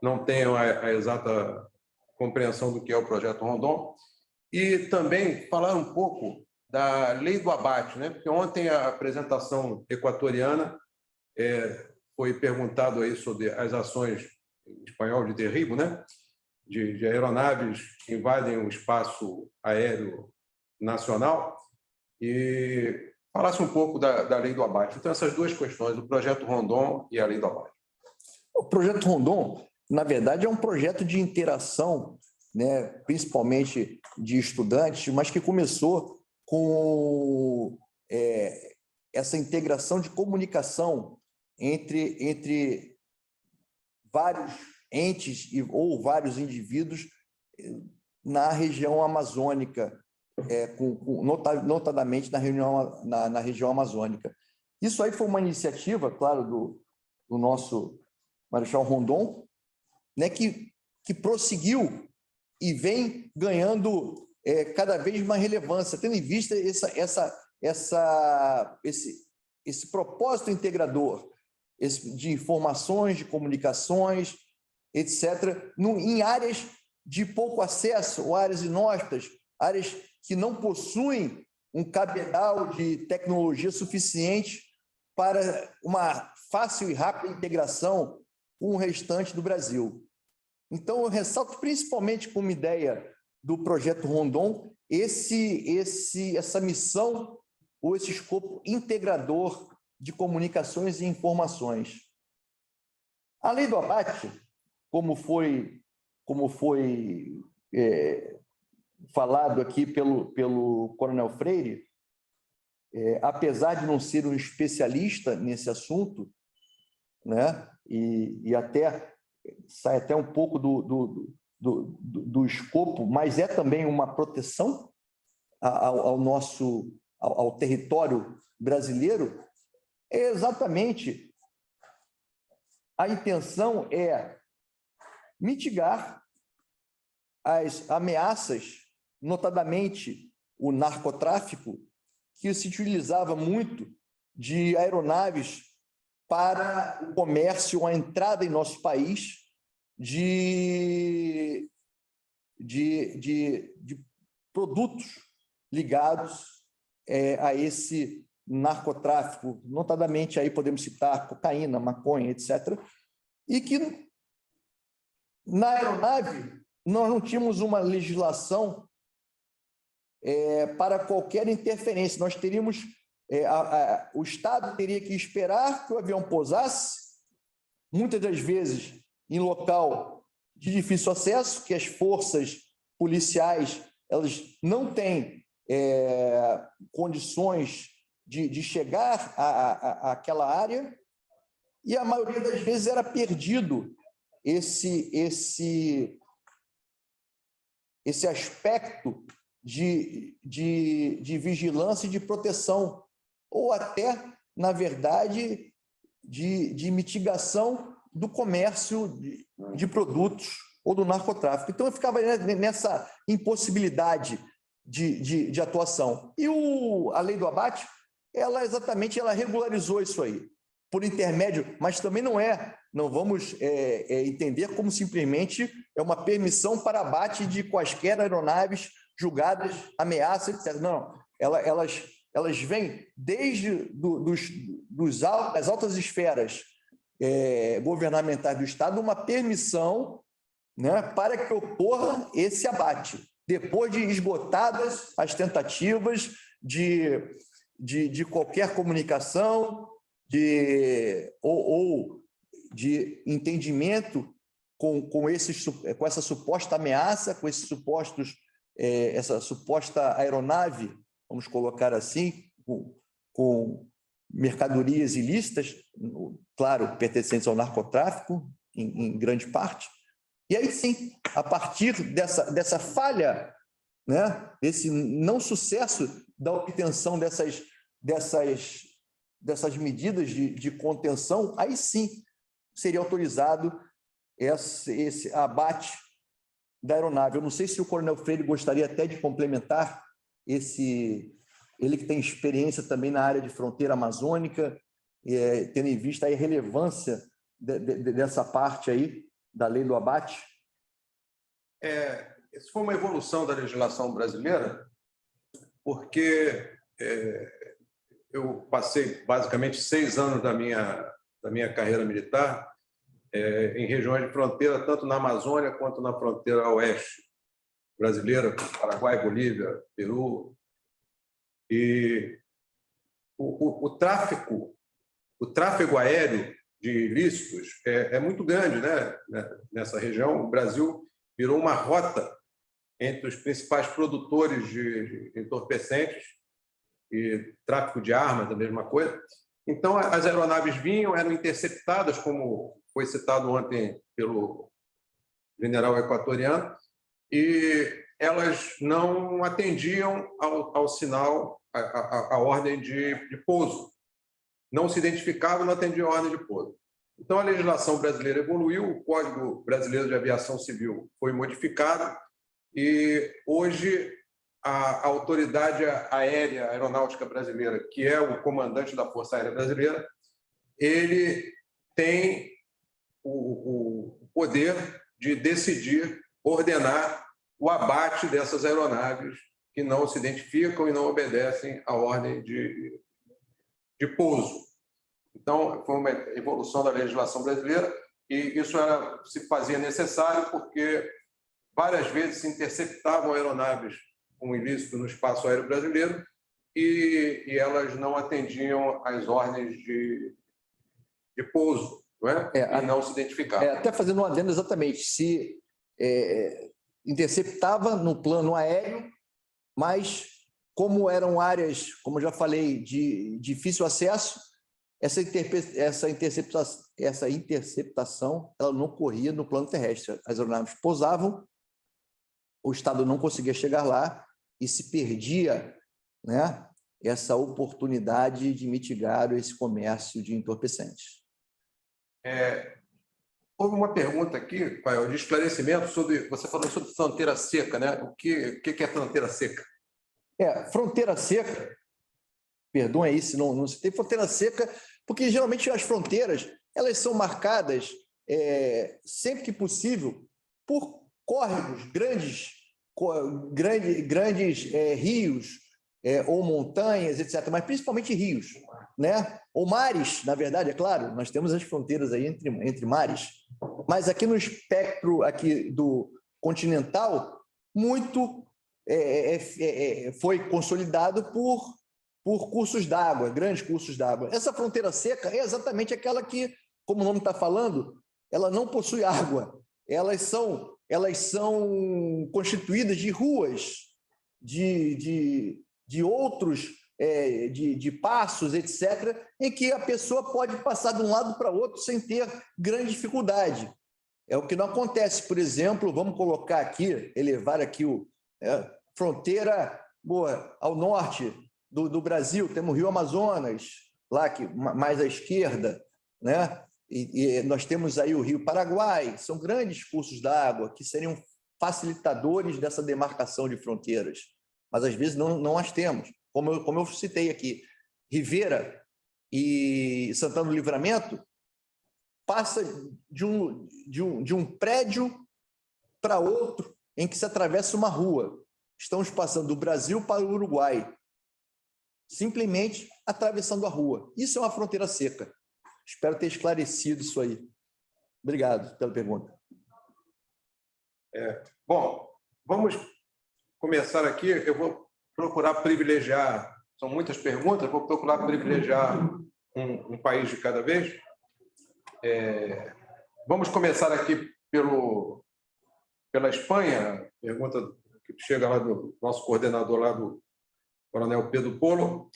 C: não tenham a exata compreensão do que é o projeto Rondon. E também falar um pouco da lei do abate, né? Porque ontem a apresentação equatoriana foi perguntado aí sobre as ações, em espanhol, de derribo, né? De aeronaves que invadem o espaço aéreo nacional, e falasse um pouco da lei do abate. Então, essas duas questões, o projeto Rondon e a lei do abate.
D: O projeto Rondon, na verdade, é um projeto de interação, né, principalmente de estudantes, mas que começou com essa integração de comunicação entre vários entes ou vários indivíduos na região amazônica, notadamente na região amazônica. Isso aí foi uma iniciativa, claro, do nosso Marechal Rondon, né, que prosseguiu e vem ganhando cada vez mais relevância, tendo em vista esse propósito integrador de informações, de comunicações, etc., em áreas de pouco acesso, ou áreas inóspitas, áreas que não possuem um cabedal de tecnologia suficiente para uma fácil e rápida integração com o restante do Brasil. Então, eu ressalto principalmente como ideia do projeto Rondon essa missão ou esse escopo integrador de comunicações e informações. A lei do abate, como foi falado aqui pelo Coronel Freire, apesar de não ser um especialista nesse assunto, né, e até sai até um pouco do escopo, mas é também uma proteção ao território brasileiro, exatamente a intenção é mitigar as ameaças, notadamente o narcotráfico, que se utilizava muito de aeronaves para o comércio, a entrada em nosso país de produtos ligados a esse narcotráfico, notadamente aí podemos citar cocaína, maconha, etc. E que na aeronave nós não tínhamos uma legislação para qualquer interferência. Nós teríamos, o Estado teria que esperar que o avião pousasse, muitas das vezes em local de difícil acesso, que as forças policiais elas não têm condições de chegar àquela área, e a maioria das vezes era perdido esse aspecto de vigilância e de proteção, ou até, na verdade, de mitigação do comércio de produtos ou do narcotráfico. Então, eu ficava nessa impossibilidade de atuação. E a lei do abate, ela regularizou isso aí, por intermédio, mas também não vamos entender como simplesmente uma permissão para abate de quaisquer aeronaves julgadas, ameaças, etc. Não, elas vêm desde as altas esferas governamentais do Estado, uma permissão, né, para que ocorra esse abate, depois de esgotadas as tentativas de qualquer comunicação, ou de entendimento com essa suposta ameaça, com esses supostos, essa suposta aeronave, vamos colocar assim, com mercadorias ilícitas, claro, pertencentes ao narcotráfico, em grande parte. E aí sim, a partir dessa falha, né, desse não sucesso da obtenção dessas medidas de contenção, aí sim seria autorizado esse abate da aeronave. Eu não sei se o Coronel Freire gostaria até de complementar ele que tem experiência também na área de fronteira amazônica, tendo em vista a relevância dessa parte aí da lei do abate.
C: Isso foi uma evolução da legislação brasileira, porque eu passei basicamente 6 anos da minha carreira militar em regiões de fronteira, tanto na Amazônia quanto na fronteira oeste brasileira, Paraguai, Bolívia, Peru. E o tráfego aéreo de ilícitos é muito grande, né? Nessa região. O Brasil virou uma rota entre os principais produtores de entorpecentes e tráfico de armas, a mesma coisa. Então, as aeronaves vinham, eram interceptadas, como foi citado ontem pelo general equatoriano, e elas não atendiam ao sinal, à ordem de pouso. Não se identificavam, não atendiam a ordem de pouso. Então, a legislação brasileira evoluiu, o Código Brasileiro de Aviação Civil foi modificado, e hoje a Autoridade Aérea Aeronáutica Brasileira, que é o comandante da Força Aérea Brasileira, ele tem o poder de decidir, ordenar o abate dessas aeronaves que não se identificam e não obedecem à ordem de pouso. Então, foi uma evolução da legislação brasileira e isso se fazia necessário porque várias vezes se interceptavam aeronaves com ilícito no espaço aéreo brasileiro e elas não atendiam às ordens de pouso, não é? E não se identificavam.
D: Até fazendo um adendo exatamente, se interceptava no plano aéreo, mas como eram áreas, como eu já falei, de difícil acesso, essa interceptação ela não ocorria no plano terrestre. As aeronaves pousavam, o Estado não conseguia chegar lá e se perdia, né, essa oportunidade de mitigar esse comércio de entorpecentes.
C: Houve uma pergunta aqui, Fael, de esclarecimento sobre... Você falou sobre fronteira seca, né? O que é fronteira seca?
D: Fronteira seca, perdoem aí se não citei, fronteira seca, porque geralmente as fronteiras elas são marcadas sempre que possível por córregos, grandes rios ou montanhas, etc., mas principalmente rios, né? Ou mares, na verdade, é claro, nós temos as fronteiras aí entre mares, mas aqui no espectro aqui do continental, muito foi consolidado por cursos d'água, grandes cursos d'água. Essa fronteira seca é exatamente aquela que, como o nome está falando, ela não possui água. Elas são constituídas de ruas, de outros, de passos, etc., em que a pessoa pode passar de um lado para outro sem ter grande dificuldade. É o que não acontece, por exemplo, vamos colocar aqui, elevar aqui fronteira ao norte do Brasil, temos o Rio Amazonas, lá mais à esquerda, né? E nós temos aí o Rio Paraguai, são grandes cursos d'água que seriam facilitadores dessa demarcação de fronteiras, mas às vezes não as temos. Como eu citei aqui, Rivera e Santana do Livramento passa de um prédio para outro em que se atravessa uma rua. Estamos passando do Brasil para o Uruguai, simplesmente atravessando a rua. Isso é uma fronteira seca. Espero ter esclarecido isso aí. Obrigado pela pergunta.
C: Bom, vamos começar aqui. Eu vou procurar privilegiar, são muitas perguntas, vou procurar privilegiar um país de cada vez. Vamos começar aqui pela Espanha, pergunta que chega lá do nosso coordenador, lá do Coronel Pedro Polo.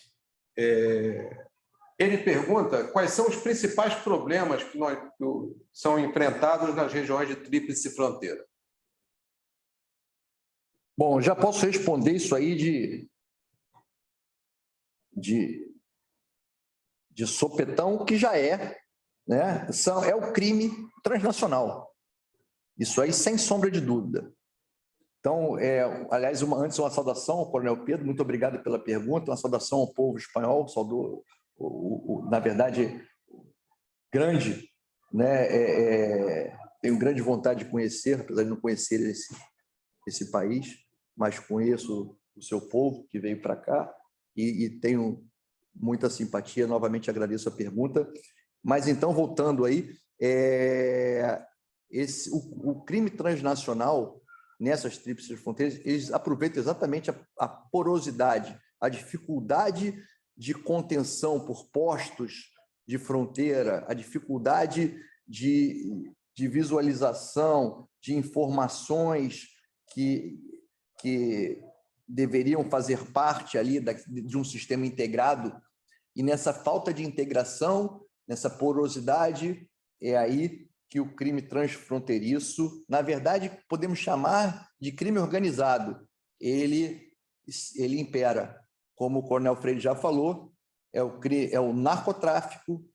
C: Ele pergunta quais são os principais problemas que são enfrentados nas regiões de tríplice fronteira.
D: Bom, já posso responder isso aí de sopetão, que já né? É o crime transnacional. Isso aí, sem sombra de dúvida. Então, aliás, antes uma saudação ao Coronel Pedro, muito obrigado pela pergunta, uma saudação ao povo espanhol, saudou, na verdade, grande, né? Tenho grande vontade de conhecer, apesar de não conhecer esse país, mas conheço o seu povo que veio para cá e tenho muita simpatia. Novamente agradeço a pergunta. Mas então, voltando aí, o crime transnacional nessas tríplices fronteiras, eles aproveitam exatamente a porosidade, a dificuldade de contenção por postos de fronteira, a dificuldade de visualização de informações que deveriam fazer parte ali de um sistema integrado, e nessa falta de integração, nessa porosidade, é aí que o crime transfronteiriço, na verdade, podemos chamar de crime organizado, ele impera. Como o Coronel Freire já falou, é o narcotráfico,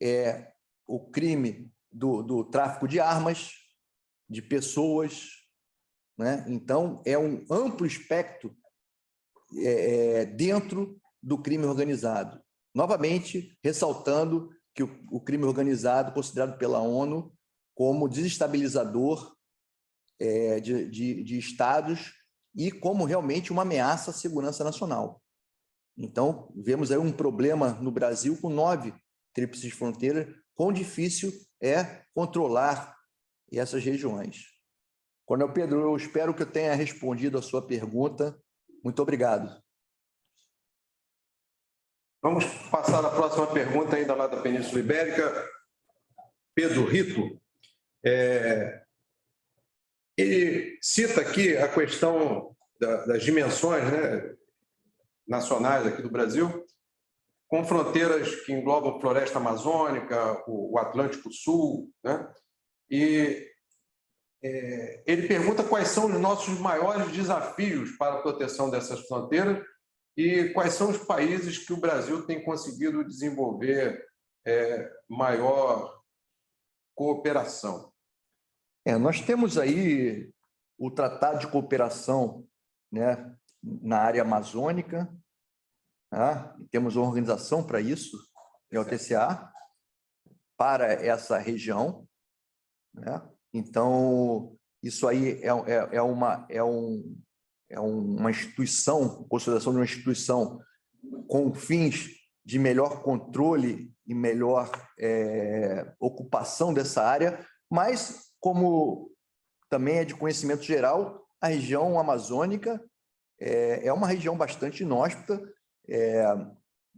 D: é o crime do tráfico de armas, de pessoas, né? Então, é um amplo espectro dentro do crime organizado. Novamente, ressaltando que o crime organizado, considerado pela ONU, como desestabilizador de estados e como realmente uma ameaça à segurança nacional. Então, vemos aí um problema no Brasil com 9 tríplices fronteiras, quão difícil é controlar essas regiões. Coronel Pedro, eu espero que eu tenha respondido a sua pergunta. Muito obrigado.
C: Vamos passar à próxima pergunta, ainda lá da Península Ibérica. Pedro Rito. Ele cita aqui a questão das dimensões, né, nacionais aqui do Brasil, com fronteiras que englobam floresta amazônica, o Atlântico Sul, né? E ele pergunta quais são os nossos maiores desafios para a proteção dessas fronteiras e quais são os países que o Brasil tem conseguido desenvolver maior cooperação.
D: Nós temos aí o Tratado de Cooperação, né, na área amazônica, tá? Temos uma organização para isso, é o TCA, para essa região, né? Então, isso aí é uma instituição, consolidação de uma instituição com fins de melhor controle e melhor ocupação dessa área, mas, como também é de conhecimento geral, a região amazônica é uma região bastante inóspita,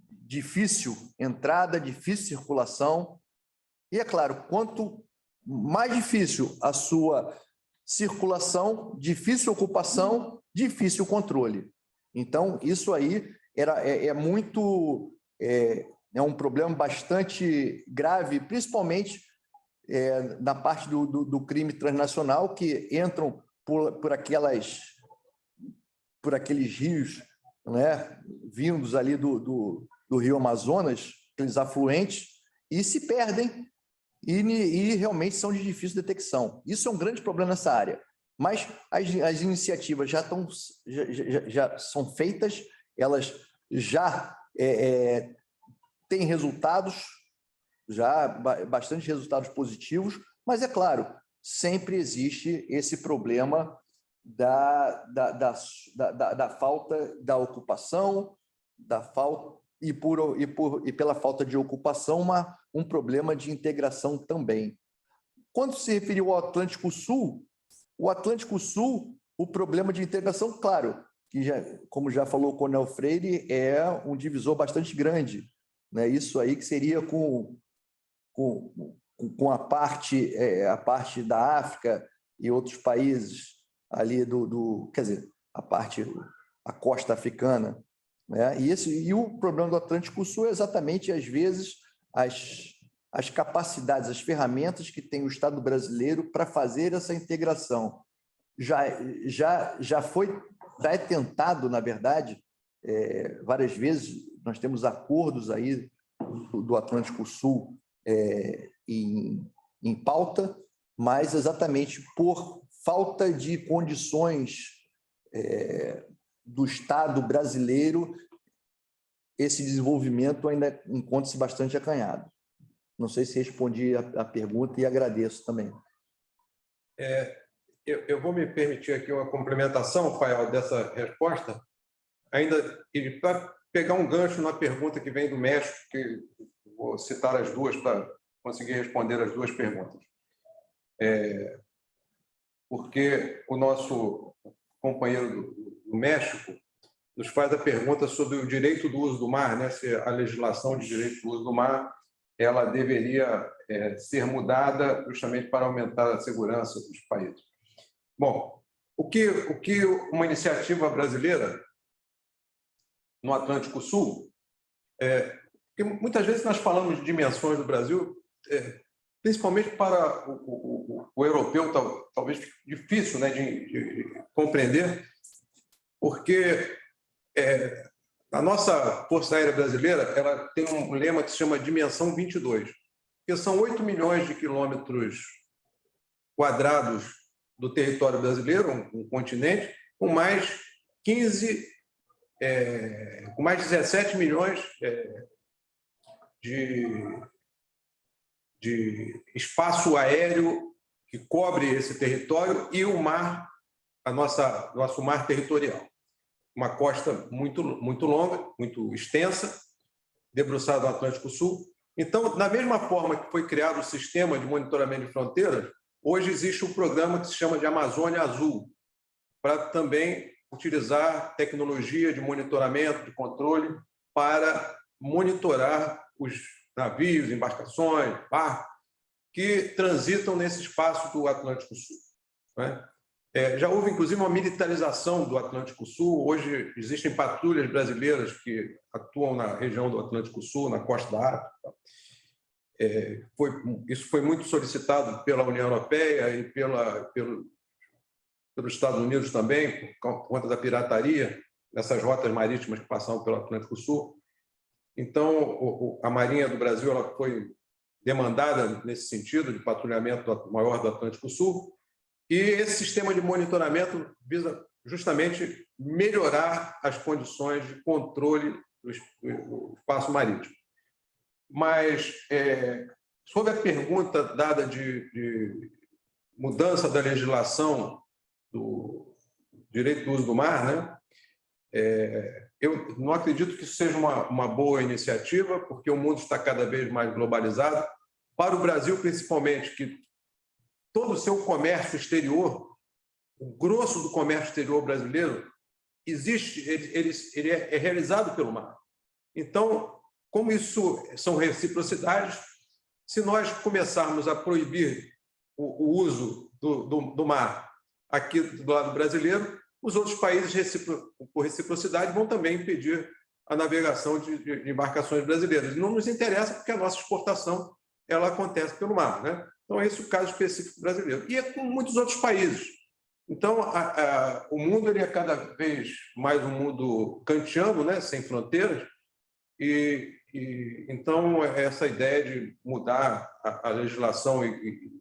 D: difícil entrada, difícil circulação, e, é claro, quanto mais difícil a sua circulação, difícil ocupação, difícil controle. Então, isso aí é um problema bastante grave, principalmente na parte do crime transnacional, que entram por aqueles rios, né, vindos ali do Rio Amazonas, aqueles afluentes, e se perdem e realmente são de difícil detecção. Isso é um grande problema nessa área. Mas as iniciativas já são feitas, elas já têm resultados, já bastante resultados positivos, mas, é claro, sempre existe esse problema da falta da ocupação, e pela falta de ocupação, um problema de integração também. Quando se referiu ao Atlântico Sul, o problema de integração, claro, que como já falou o Coronel Freire, é um divisor bastante grande, né? Isso aí que seria com a parte da África e outros países ali quer dizer, a costa africana, né? E o problema do Atlântico Sul é exatamente, às vezes, as capacidades, as ferramentas que tem o Estado brasileiro para fazer essa integração. Já é tentado, na verdade, várias vezes, nós temos acordos aí do Atlântico Sul em pauta, mas exatamente por falta de condições do Estado brasileiro, esse desenvolvimento ainda encontra-se bastante acanhado. Não sei se respondi a pergunta e agradeço também.
C: Eu vou me permitir aqui uma complementação, Fael, dessa resposta, ainda para pegar um gancho na pergunta que vem do México, que vou citar as duas para conseguir responder as duas perguntas. Porque o nosso companheiro do México nos faz a pergunta sobre o direito do uso do mar, né? Se a legislação de direito do uso do mar ela deveria ser mudada justamente para aumentar a segurança dos países. Bom, o que uma iniciativa brasileira no Atlântico Sul, porque muitas vezes nós falamos de dimensões do Brasil, principalmente para o europeu, talvez difícil, né, de compreender, porque a nossa Força Aérea Brasileira ela tem um lema que se chama Dimensão 22, que são 8 milhões de quilômetros quadrados do território brasileiro, um continente, com mais 17 milhões espaço aéreo que cobre esse território e o mar, nosso mar territorial. Uma costa muito longa, muito extensa, debruçada no Atlântico Sul. Então, da mesma forma que foi criado o sistema de monitoramento de fronteiras, hoje existe um programa que se chama de Amazônia Azul, para também utilizar tecnologia de monitoramento, de controle, para monitorar os navios, embarcações, barcos, que transitam nesse espaço do Atlântico Sul. Né? Já houve, inclusive, uma militarização do Atlântico Sul. Hoje existem patrulhas brasileiras que atuam na região do Atlântico Sul, na costa da África. Isso foi muito solicitado pela União Europeia e pelos Estados Unidos também, por conta da pirataria, nessas rotas marítimas que passavam pelo Atlântico Sul. Então, a Marinha do Brasil ela foi demandada nesse sentido, de patrulhamento maior do Atlântico Sul, e esse sistema de monitoramento visa justamente melhorar as condições de controle do espaço marítimo. Mas, sobre a pergunta dada de mudança da legislação do direito do uso do mar, né? Eu não acredito que isso seja uma boa iniciativa, porque o mundo está cada vez mais globalizado. Para o Brasil, principalmente, que todo o seu comércio exterior, o grosso do comércio exterior brasileiro, existe, ele é realizado pelo mar. Então, como isso são reciprocidades, se nós começarmos a proibir o uso do mar aqui do lado brasileiro, os outros países, por reciprocidade, vão também impedir a navegação de embarcações brasileiras. E não nos interessa, porque a nossa exportação ela acontece pelo mar, né? Então, esse é o caso específico brasileiro. E é com muitos outros países. Então, o mundo ele é cada vez mais um mundo kantiano, né? Sem fronteiras. Então, essa ideia de mudar a legislação e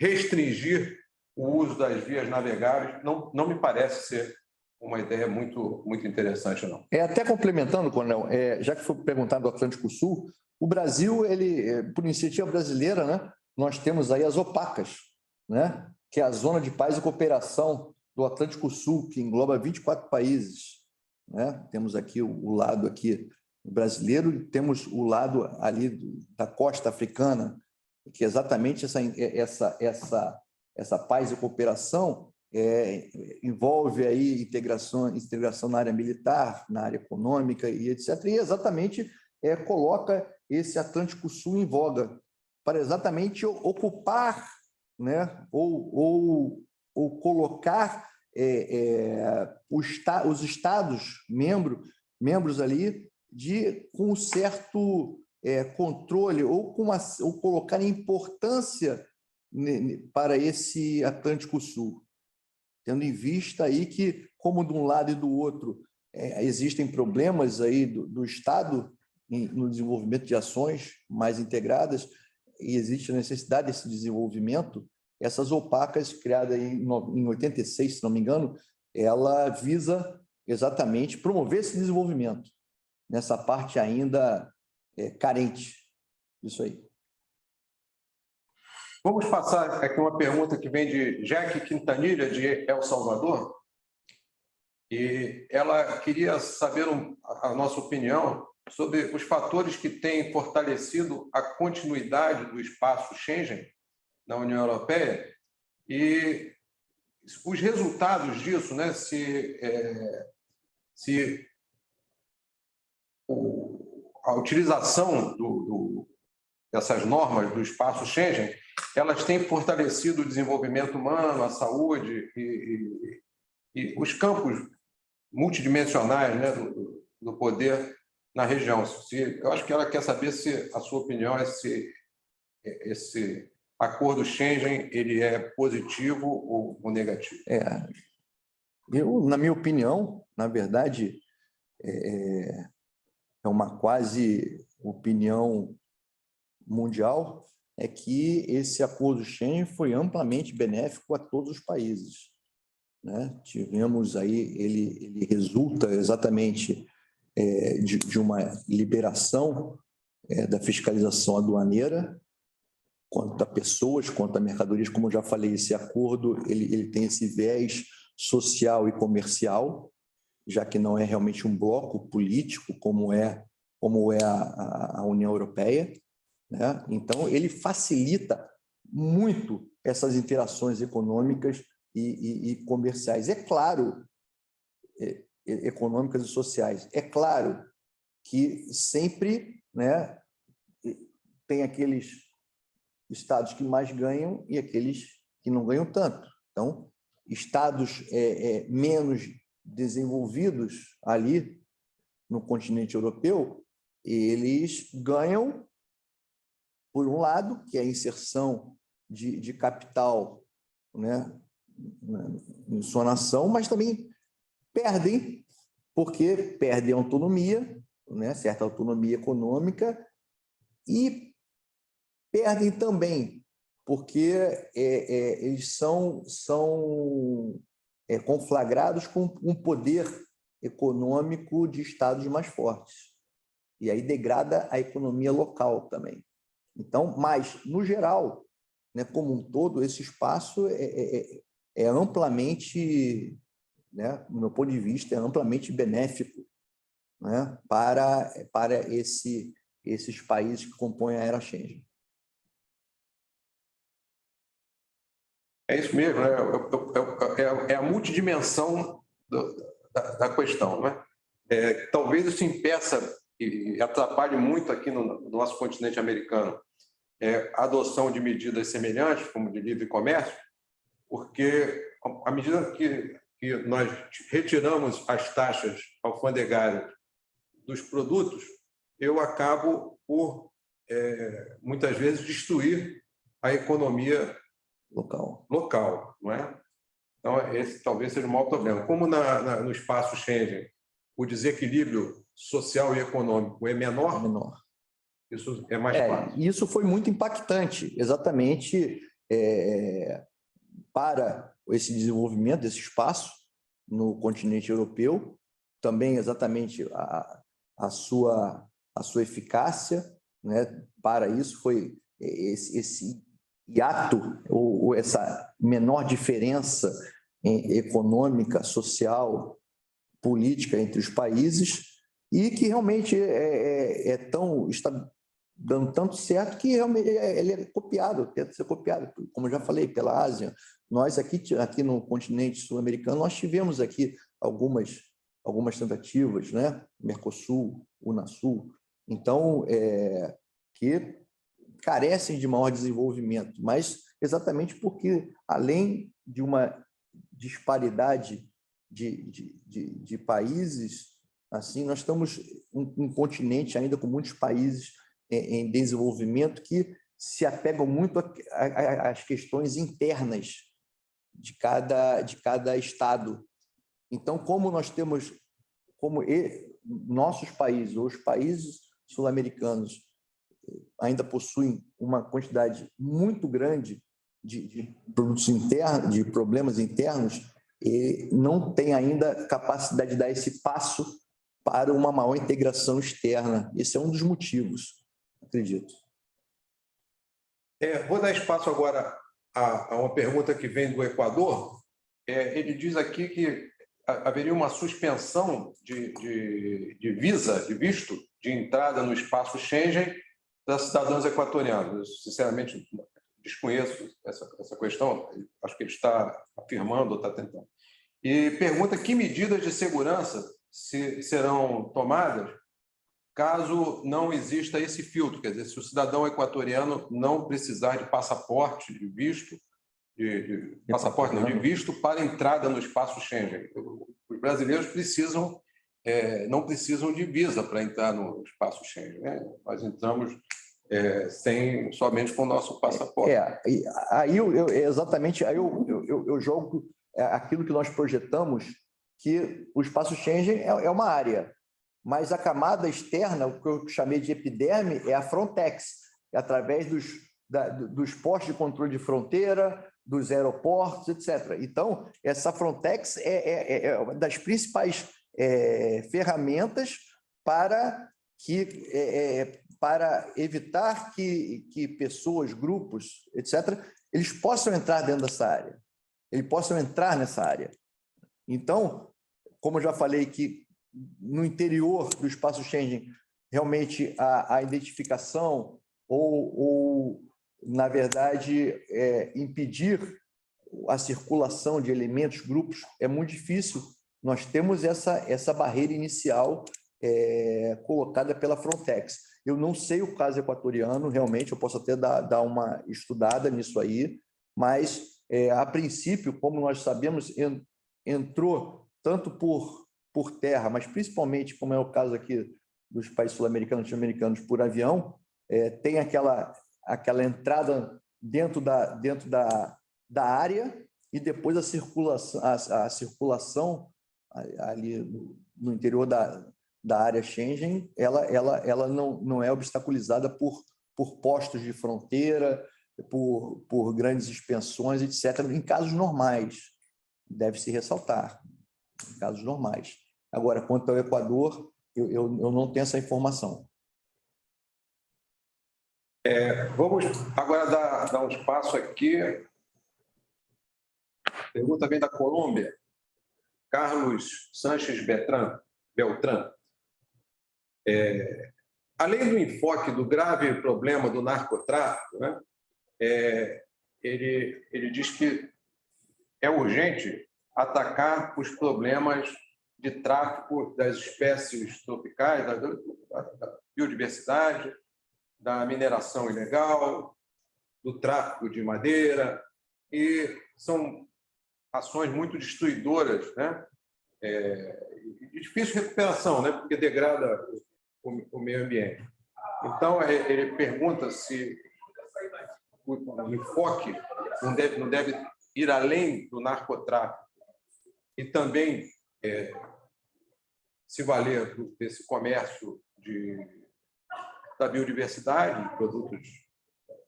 C: restringir o uso das vias navegáveis não me parece ser uma ideia muito interessante, não.
D: Até complementando, Coronel, já que foi perguntado do Atlântico Sul, o Brasil, por iniciativa brasileira, né, nós temos aí as OPACAS, né, que é a Zona de Paz e Cooperação do Atlântico Sul, que engloba 24 países. Né? Temos aqui o lado aqui brasileiro e temos o lado ali da costa africana, que é exatamente essa paz e cooperação envolve aí integração na área militar, na área econômica e etc. E exatamente coloca esse Atlântico Sul em voga para exatamente ocupar, né, ou colocar os Estados membros ali com um certo controle ou colocar importância para esse Atlântico Sul, tendo em vista aí que, como de um lado e do outro, existem problemas aí do Estado no desenvolvimento de ações mais integradas e existe a necessidade desse desenvolvimento, essas OPACAS, criadas em 86, se não me engano, ela visa exatamente promover esse desenvolvimento nessa parte ainda carente. Isso aí.
C: Vamos passar aqui uma pergunta que vem de Jaque Quintanilha, de El Salvador. E ela queria saber a nossa opinião sobre os fatores que têm fortalecido a continuidade do espaço Schengen na União Europeia e os resultados disso, né? Se a utilização dessas normas do espaço Schengen, elas têm fortalecido o desenvolvimento humano, a saúde e os campos multidimensionais, né, do poder na região. Eu acho que ela quer saber se a sua opinião é se esse acordo Schengen ele é positivo ou negativo.
D: Na minha opinião, na verdade, é uma quase opinião mundial, é que esse acordo Schengen foi amplamente benéfico a todos os países. Né? Tivemos aí, ele resulta exatamente de uma liberação da fiscalização aduaneira, quanto a pessoas, quanto a mercadorias. Como eu já falei, esse acordo ele tem esse viés social e comercial, já que não é realmente um bloco político como é a União Europeia, né? Então, ele facilita muito essas interações econômicas e comerciais. É claro, econômicas e sociais. É claro que sempre, né, tem aqueles estados que mais ganham e aqueles que não ganham tanto. Então, estados menos desenvolvidos ali no continente europeu, eles ganham, por um lado, que é a inserção de capital, né, em sua nação, mas também perdem, porque perdem autonomia, né, certa autonomia econômica, e perdem também porque eles são conflagrados com um poder econômico de estados mais fortes. E aí degrada a economia local também. Então, mas, no geral, né, como um todo, esse espaço é amplamente, né, no meu ponto de vista, é amplamente benéfico, né, para esses países que compõem a Era Schengen.
C: É isso mesmo, né? É a multidimensão da questão, né? Talvez isso impeça e atrapalhe muito aqui no nosso continente americano a adoção de medidas semelhantes, como de livre comércio, porque à medida que nós retiramos as taxas alfandegárias dos produtos, eu acabo por, muitas vezes, destruir a economia local, não é? Então, esse talvez seja o maior problema. Como no espaço Schengen o desequilíbrio social e econômico é menor. Isso é mais fácil.
D: Isso foi muito impactante, exatamente, para esse desenvolvimento desse espaço no continente europeu, também exatamente a sua eficácia, né? Para isso foi esse hiato, ou essa menor diferença econômica, social, política entre os países, e que realmente está dando tanto certo que realmente ele é copiado, tenta ser copiado, como eu já falei, pela Ásia. Nós aqui no continente sul-americano, nós tivemos aqui algumas tentativas, né? Mercosul, Unasul, então, que carecem de maior desenvolvimento, mas exatamente porque, além de uma disparidade de países, assim, nós estamos um continente ainda com muitos países em desenvolvimento que se apegam muito às questões internas de cada estado. Então, como nós temos, nossos países, ou os países sul-americanos, ainda possuem uma quantidade muito grande de produtos internos, de problemas internos, e não tem ainda capacidade de dar esse passo para uma maior integração externa. Esse é um dos motivos, acredito.
C: Vou dar espaço agora a uma pergunta que vem do Equador. Ele diz aqui que haveria uma suspensão de visa, de visto, de entrada no espaço Schengen das cidadãos equatorianos. Eu, sinceramente, desconheço essa questão, acho que ele está afirmando ou está tentando. E pergunta que medidas de segurança serão tomadas caso não exista esse filtro, quer dizer, se o cidadão equatoriano não precisar de passaporte, de visto, de visto para entrada no espaço Schengen. Os brasileiros não precisam de visa para entrar no espaço Schengen, né? Nós entramos somente com o nosso passaporte.
D: Aí eu jogo aquilo que nós projetamos, que o espaço Schengen é uma área, mas a camada externa, o que eu chamei de epiderme, é a Frontex, através dos postos de controle de fronteira, dos aeroportos, etc. Então, essa Frontex é uma das principais ferramentas para para evitar que pessoas, grupos, etc., eles possam entrar dentro dessa área, eles possam entrar nessa área. Então, como eu já falei que no interior do espaço Schengen, realmente a identificação ou na verdade, impedir a circulação de elementos, grupos, é muito difícil. Nós temos essa barreira inicial colocada pela Frontex. Eu não sei o caso equatoriano, realmente, eu posso até dar uma estudada nisso aí, mas, a princípio, como nós sabemos, entrou tanto por terra, mas principalmente, como é o caso aqui dos países sul-americanos e americanos, por avião, tem aquela entrada dentro da área e depois a circulação ali no interior da área Schengen, ela não é obstaculizada por postos de fronteira, por grandes expensões, etc., em casos normais, deve-se ressaltar, em casos normais. Agora, quanto ao Equador, eu não tenho essa informação.
C: Vamos agora dar um espaço aqui. Pergunta vem da Colômbia. Carlos Sanches Beltrán. Além do enfoque do grave problema do narcotráfico, né, ele diz que é urgente atacar os problemas de tráfico das espécies tropicais, da biodiversidade, da mineração ilegal, do tráfico de madeira, e são ações muito destruidoras, né? De difícil recuperação, né? Porque degrada o meio ambiente. Então, ele pergunta se o enfoque não deve ir além do narcotráfico e também se valer desse comércio da biodiversidade, produtos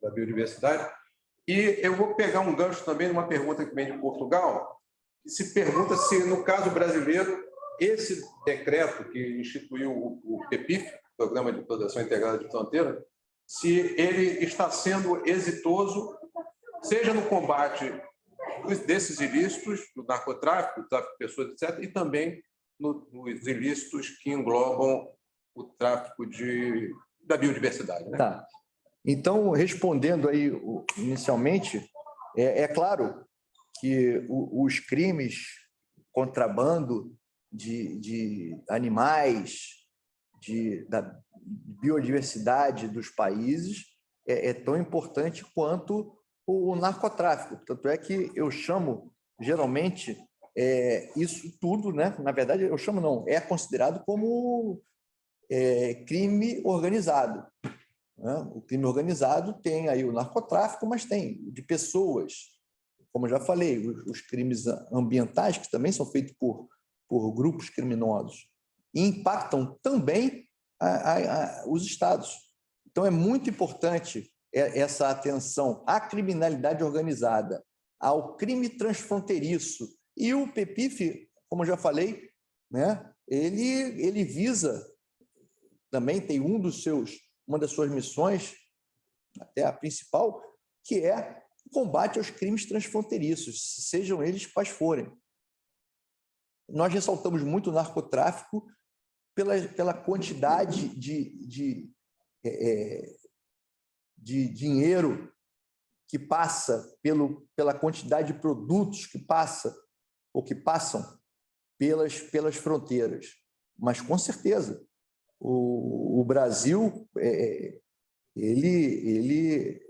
C: da biodiversidade. E eu vou pegar um gancho também numa pergunta que vem de Portugal, que se pergunta se, no caso brasileiro, esse decreto que instituiu o PEPIF, Programa de Proteção Integrada de Fronteira, se ele está sendo exitoso, seja no combate desses ilícitos, do narcotráfico, do tráfico de pessoas, etc., e também nos ilícitos que englobam o tráfico da biodiversidade. Né?
D: Tá. Então, respondendo aí inicialmente, é claro que os crimes, contrabando de animais, da biodiversidade dos países, é tão importante quanto o narcotráfico. Tanto é que eu chamo, geralmente, isso tudo, né? Na verdade, eu chamo não, é considerado como crime organizado. Né? O crime organizado tem aí o narcotráfico, mas tem de pessoas, como eu já falei, os crimes ambientais, que também são feitos por grupos criminosos, e impactam também os estados. Então, é muito importante essa atenção à criminalidade organizada, ao crime transfronteiriço. E o PEPIF, como eu já falei, né, ele visa, também tem uma das suas missões, até a principal, que é o combate aos crimes transfronteiriços, sejam eles quais forem. Nós ressaltamos muito o narcotráfico pela quantidade de dinheiro que passa, pela quantidade de produtos que passa ou que passam pelas fronteiras. Mas, com certeza, o Brasil ele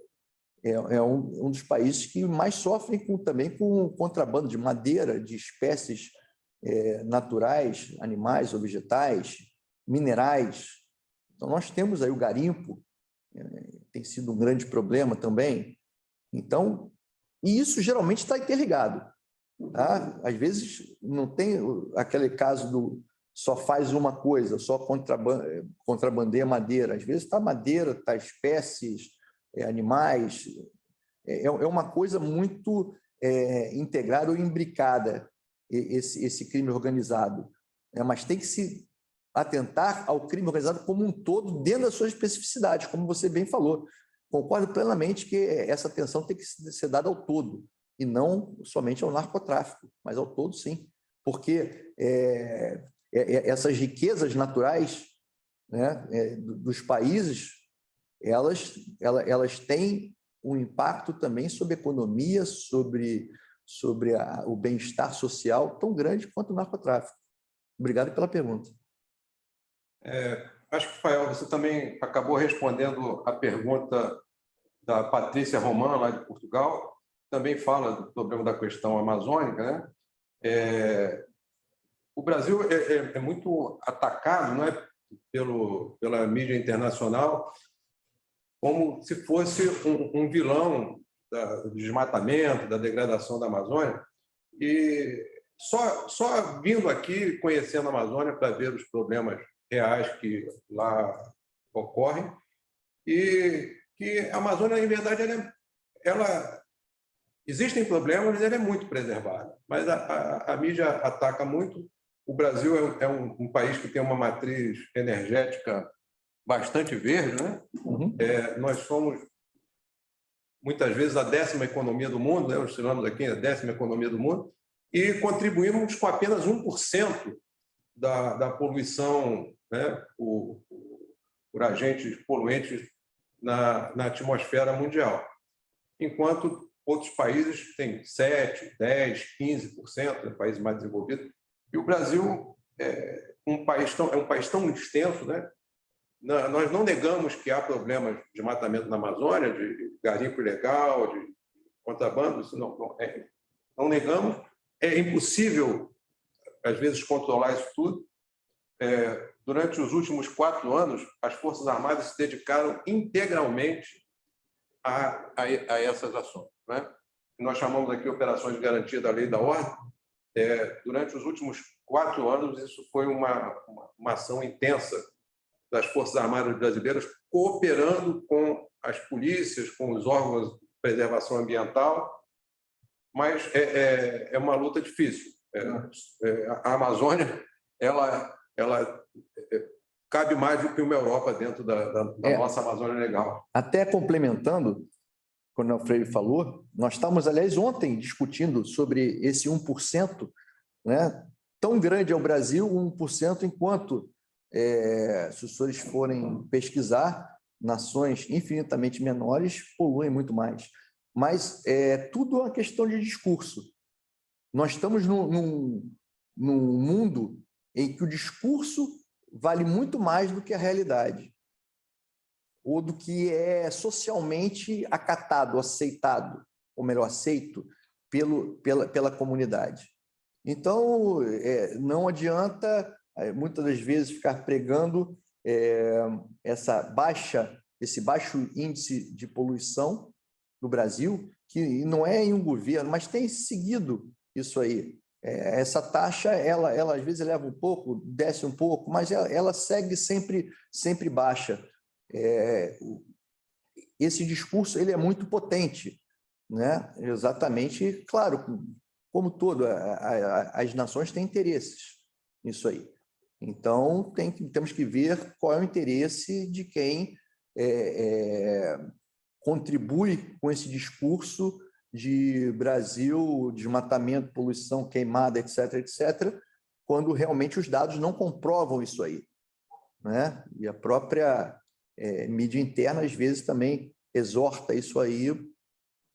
D: é um dos países que mais sofrem também com o contrabando de madeira, de espécies naturais, animais ou vegetais, minerais. Então, nós temos aí o garimpo, tem sido um grande problema também. Então, e isso geralmente está interligado. Tá? Às vezes, não tem aquele caso do só faz uma coisa, só contrabandeia madeira. Às vezes está madeira, está espécies, animais. É uma coisa muito integrada ou imbricada, esse crime organizado. Mas tem que se atentar ao crime organizado como um todo, dentro das suas especificidades, como você bem falou. Concordo plenamente que essa atenção tem que ser dada ao todo, e não somente ao narcotráfico, mas ao todo, sim. Porque essas riquezas naturais, né, dos países, elas têm um impacto também sobre a economia, sobre o bem-estar social tão grande quanto o narcotráfico. Obrigado pela pergunta.
C: Acho que, Rafael, você também acabou respondendo a pergunta da Patrícia Román, lá de Portugal, também fala do problema da questão amazônica, né? O Brasil é muito atacado, não é, pela mídia internacional, como se fosse um vilão do desmatamento, da degradação da Amazônia. E só vindo aqui, conhecendo a Amazônia, para ver os problemas reais que lá ocorrem, e que a Amazônia, em verdade, ela existem problemas, mas ela é muito preservada. Mas a mídia ataca muito. O Brasil é um país que tem uma matriz energética bastante verde, né?
D: Uhum.
C: Nós somos, muitas vezes, a 10ª economia do mundo, né? Oscilamos aqui a 10ª economia do mundo, e contribuímos com apenas 1% da poluição, né, por agentes poluentes na atmosfera mundial, enquanto outros países têm 7%, 10%, 15%, países mais desenvolvidos. E o Brasil é um país tão extenso, né? Nós não negamos que há problemas de desmatamento na Amazônia, de garimpo ilegal, de contrabando, isso não negamos. É impossível, às vezes, controlar isso tudo. Durante os últimos 4 anos, as Forças Armadas se dedicaram integralmente a essas ações, né? Nós chamamos aqui operações de garantia da lei e da ordem. Durante os últimos 4 anos, isso foi uma ação intensa das Forças Armadas brasileiras, cooperando com as polícias, com os órgãos de preservação ambiental, mas é uma luta difícil. A Amazônia, ela cabe mais do que uma Europa dentro da nossa Amazônia legal.
D: Até complementando, quando o Freire falou, nós estávamos, aliás, ontem discutindo sobre esse 1%, né? Tão grande é o Brasil, 1%, enquanto, se os senhores forem pesquisar, nações infinitamente menores poluem muito mais. Mas tudo é uma questão de discurso. Nós estamos num mundo em que o discurso vale muito mais do que a realidade, ou do que é socialmente acatado, aceitado, ou melhor, aceito pela comunidade. Então, não adianta, muitas das vezes, ficar pregando esse baixo índice de poluição no Brasil, que não é em um governo, mas tem seguido isso aí. Essa taxa, ela às vezes eleva um pouco, desce um pouco, mas ela segue sempre baixa. Esse discurso ele é muito potente, né? Exatamente, claro, como todo, as nações têm interesses nisso aí. Então, temos que ver qual é o interesse de quem contribui com esse discurso de Brasil, desmatamento, poluição, queimada, etc., etc., quando realmente os dados não comprovam isso aí, né? E a própria mídia interna, às vezes, também exorta isso aí,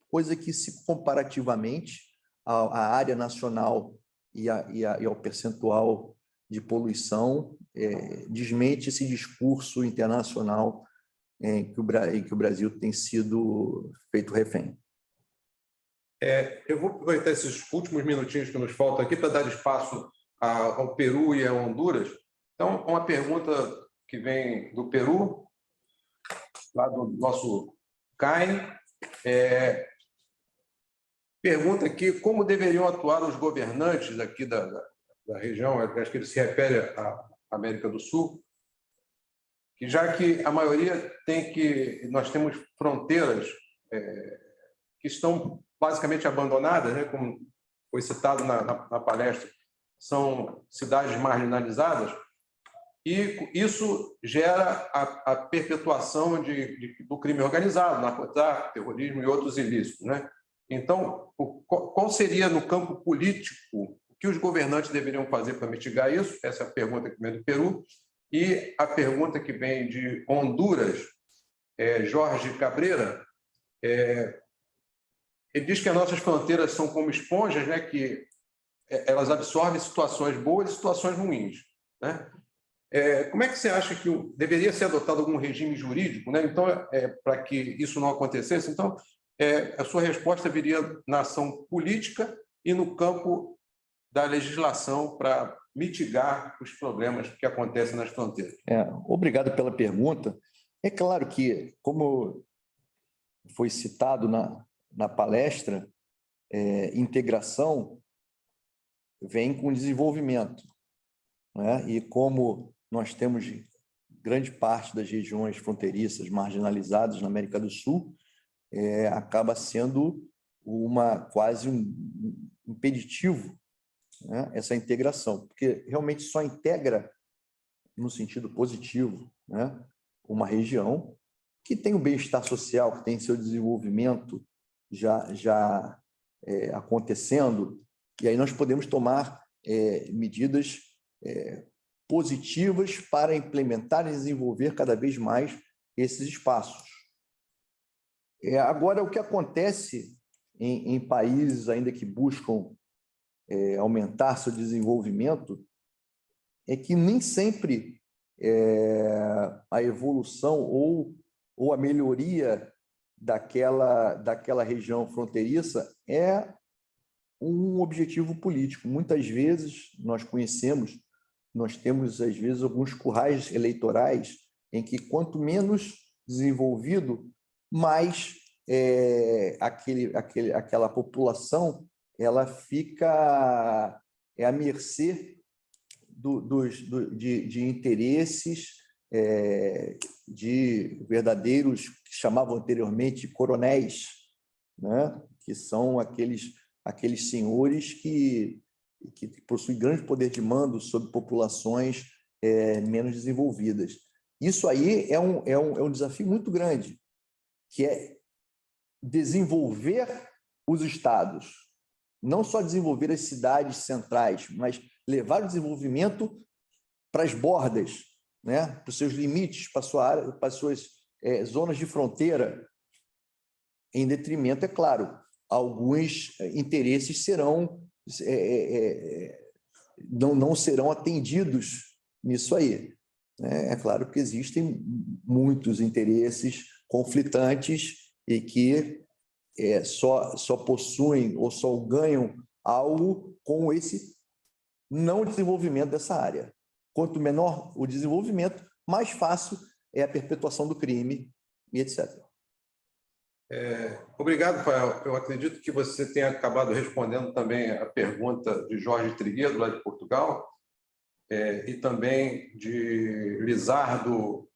D: coisa que, se comparativamente à área nacional e ao percentual de poluição, desmente esse discurso internacional em que o Brasil tem sido feito refém.
C: Eu vou aproveitar esses últimos minutinhos que nos faltam aqui para dar espaço ao Peru e a Honduras. Então, uma pergunta que vem do Peru, lá do nosso Caim, pergunta aqui como deveriam atuar os governantes aqui da região, acho que ele se refere à América do Sul, que já que a maioria nós temos fronteiras que estão basicamente abandonadas, né, como foi citado na palestra, são cidades marginalizadas. e isso gera a perpetuação do crime organizado, narcotráfico, terrorismo e outros ilícitos, né? Então, qual seria, no campo político, o que os governantes deveriam fazer para mitigar isso? Essa é a pergunta que vem do Peru. E a pergunta que vem de Honduras, Jorge Cabreira, ele diz que as nossas fronteiras são como esponjas, né, que elas absorvem situações boas e situações ruins, né? Como é que você acha que deveria ser adotado algum regime jurídico, né? Então, para que isso não acontecesse? Então, a sua resposta viria na ação política e no campo da legislação para mitigar os problemas que acontecem nas fronteiras.
D: Obrigado pela pergunta. É claro que, como foi citado na palestra, integração vem com desenvolvimento, né? E como nós temos grande parte das regiões fronteiriças marginalizadas na América do Sul, acaba sendo quase um impeditivo, né, essa integração, porque realmente só integra no sentido positivo, né, uma região que tem o bem-estar social, que tem seu desenvolvimento já acontecendo, e aí nós podemos tomar medidas positivas para implementar e desenvolver cada vez mais esses espaços. Agora, o que acontece em países ainda que buscam aumentar seu desenvolvimento é que nem sempre a evolução ou a melhoria daquela região fronteiriça é um objetivo político. Muitas vezes nós temos, às vezes, alguns currais eleitorais em que, quanto menos desenvolvido, mais aquela população ela fica à mercê de interesses de verdadeiros, que chamavam anteriormente coronéis, né? Que são aqueles senhores que possuem grande poder de mando sobre populações menos desenvolvidas. Isso aí é um desafio muito grande, que é desenvolver os estados, não só desenvolver as cidades centrais, mas levar o desenvolvimento para as bordas, né? Para os seus limites, para as suas zonas de fronteira, em detrimento, é claro, alguns interesses não serão atendidos nisso aí. É claro que existem muitos interesses conflitantes e que só possuem ou só ganham algo com esse não desenvolvimento dessa área. Quanto menor o desenvolvimento, mais fácil é a perpetuação do crime e etc.
C: Obrigado, Rafael. Eu acredito que você tenha acabado respondendo também a pergunta de Jorge Trigueiro, lá de Portugal, e também de Lizardo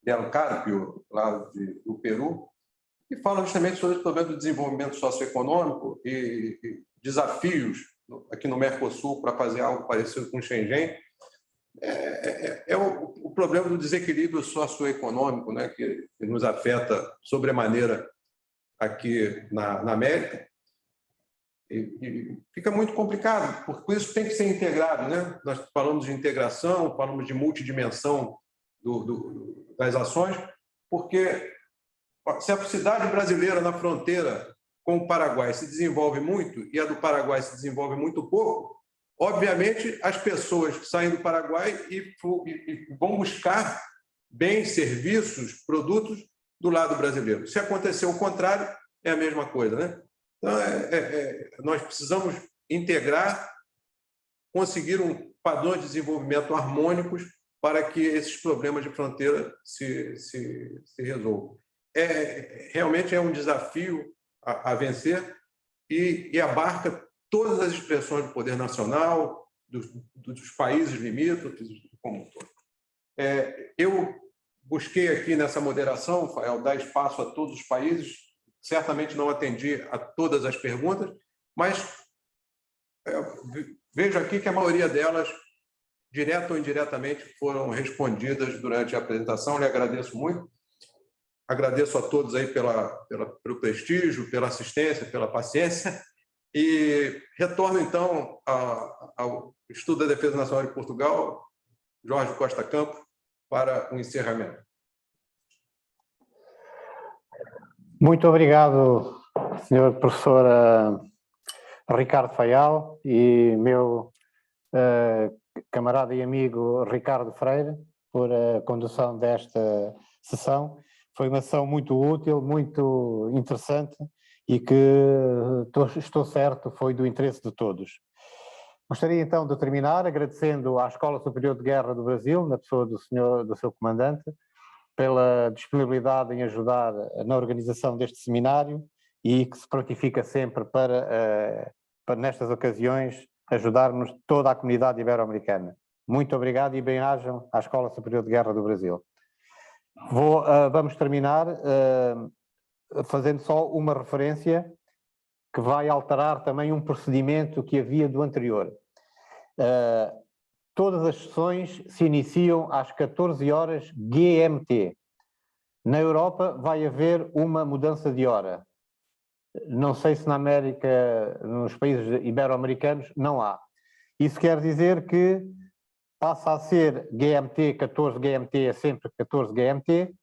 C: Del Carpio, lá do Peru, e fala justamente sobre o problema do desenvolvimento socioeconômico e desafios aqui no Mercosul para fazer algo parecido com o Schengen. O problema do desequilíbrio socioeconômico, né, que nos afeta sobremaneira aqui na América, e fica muito complicado, porque isso tem que ser integrado, né? Nós falamos de integração, falamos de multidimensão das ações, porque se a cidade brasileira na fronteira com o Paraguai se desenvolve muito e a do Paraguai se desenvolve muito pouco, obviamente as pessoas que saem do Paraguai e vão buscar bens, serviços, produtos do lado brasileiro. Se acontecer o contrário, é a mesma coisa, né? Então, nós precisamos integrar, conseguir um padrão de desenvolvimento harmônicos para que esses problemas de fronteira se resolvam. Realmente é um desafio a vencer e abarca todas as expressões do poder nacional, dos países limítrofes, como um todo. Eu busquei aqui nessa moderação, Rafael, dar espaço a todos os países. Certamente não atendi a todas as perguntas, mas vejo aqui que a maioria delas direta ou indiretamente, foram respondidas durante a apresentação. Lhe agradeço muito. Agradeço a todos aí pelo prestígio, pela assistência, pela paciência. E retorno, então, ao Instituto da Defesa Nacional de Portugal, Jorge Costa Campos, para o encerramento.
E: Muito obrigado, Sr. Professor Ricardo Faial e meu camarada e amigo Ricardo Freire, por a condução desta sessão. Foi uma sessão muito útil, muito interessante e que, estou certo, foi do interesse de todos. Gostaria então de terminar agradecendo à Escola Superior de Guerra do Brasil, na pessoa do seu comandante, pela disponibilidade em ajudar na organização deste seminário e que se prontifica sempre para nestas ocasiões, ajudarmos toda a comunidade ibero-americana. Muito obrigado e bem-ajam à Escola Superior de Guerra do Brasil. Vamos terminar fazendo só uma referência que vai alterar também um procedimento que havia do anterior. Todas as sessões se iniciam às 14 horas GMT. Na Europa vai haver uma mudança de hora. Não sei se na América, nos países ibero-americanos, não há. Isso quer dizer que passa a ser GMT, 14 GMT é sempre 14 GMT.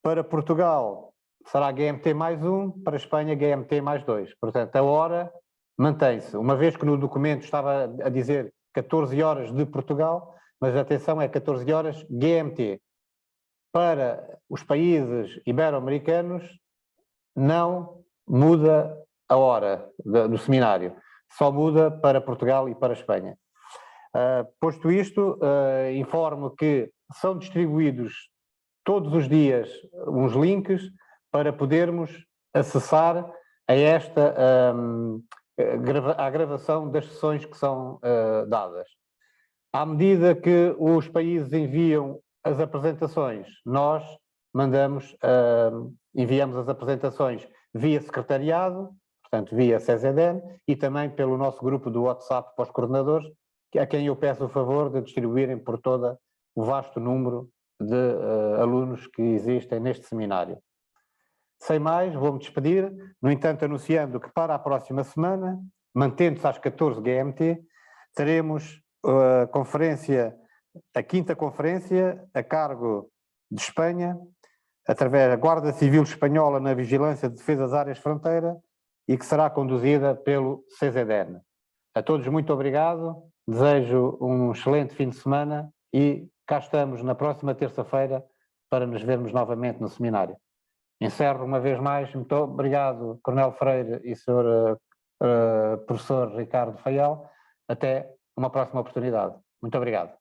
E: Para Portugal será GMT mais 1, para a Espanha GMT mais 2. Portanto, a hora mantém-se. Uma vez que no documento estava a dizer 14 horas de Portugal, mas atenção, é 14 horas GMT. Para os países ibero-americanos não muda a hora do seminário, só muda para Portugal e para a Espanha. Posto isto, informo que são distribuídos todos os dias uns links para podermos acessar à gravação das sessões que são dadas. À medida que os países enviam as apresentações, nós enviamos as apresentações via secretariado, portanto via CZN, e também pelo nosso grupo do WhatsApp para os coordenadores, a quem eu peço o favor de distribuírem por todo o vasto número de alunos que existem neste seminário. Sem mais, vou-me despedir, no entanto anunciando que para a próxima semana, mantendo-se às 14 GMT, teremos a quinta conferência a cargo de Espanha, através da Guarda Civil Espanhola na Vigilância de Defesa das Áreas de Fronteira e que será conduzida pelo CZN. A todos muito obrigado, desejo um excelente fim de semana e cá estamos na próxima terça-feira para nos vermos novamente no seminário. Encerro uma vez mais, muito obrigado Coronel Freire e Sr. Professor Ricardo Faial, até uma próxima oportunidade. Muito obrigado.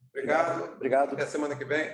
C: Obrigado.
D: Obrigado.
C: Até semana que vem.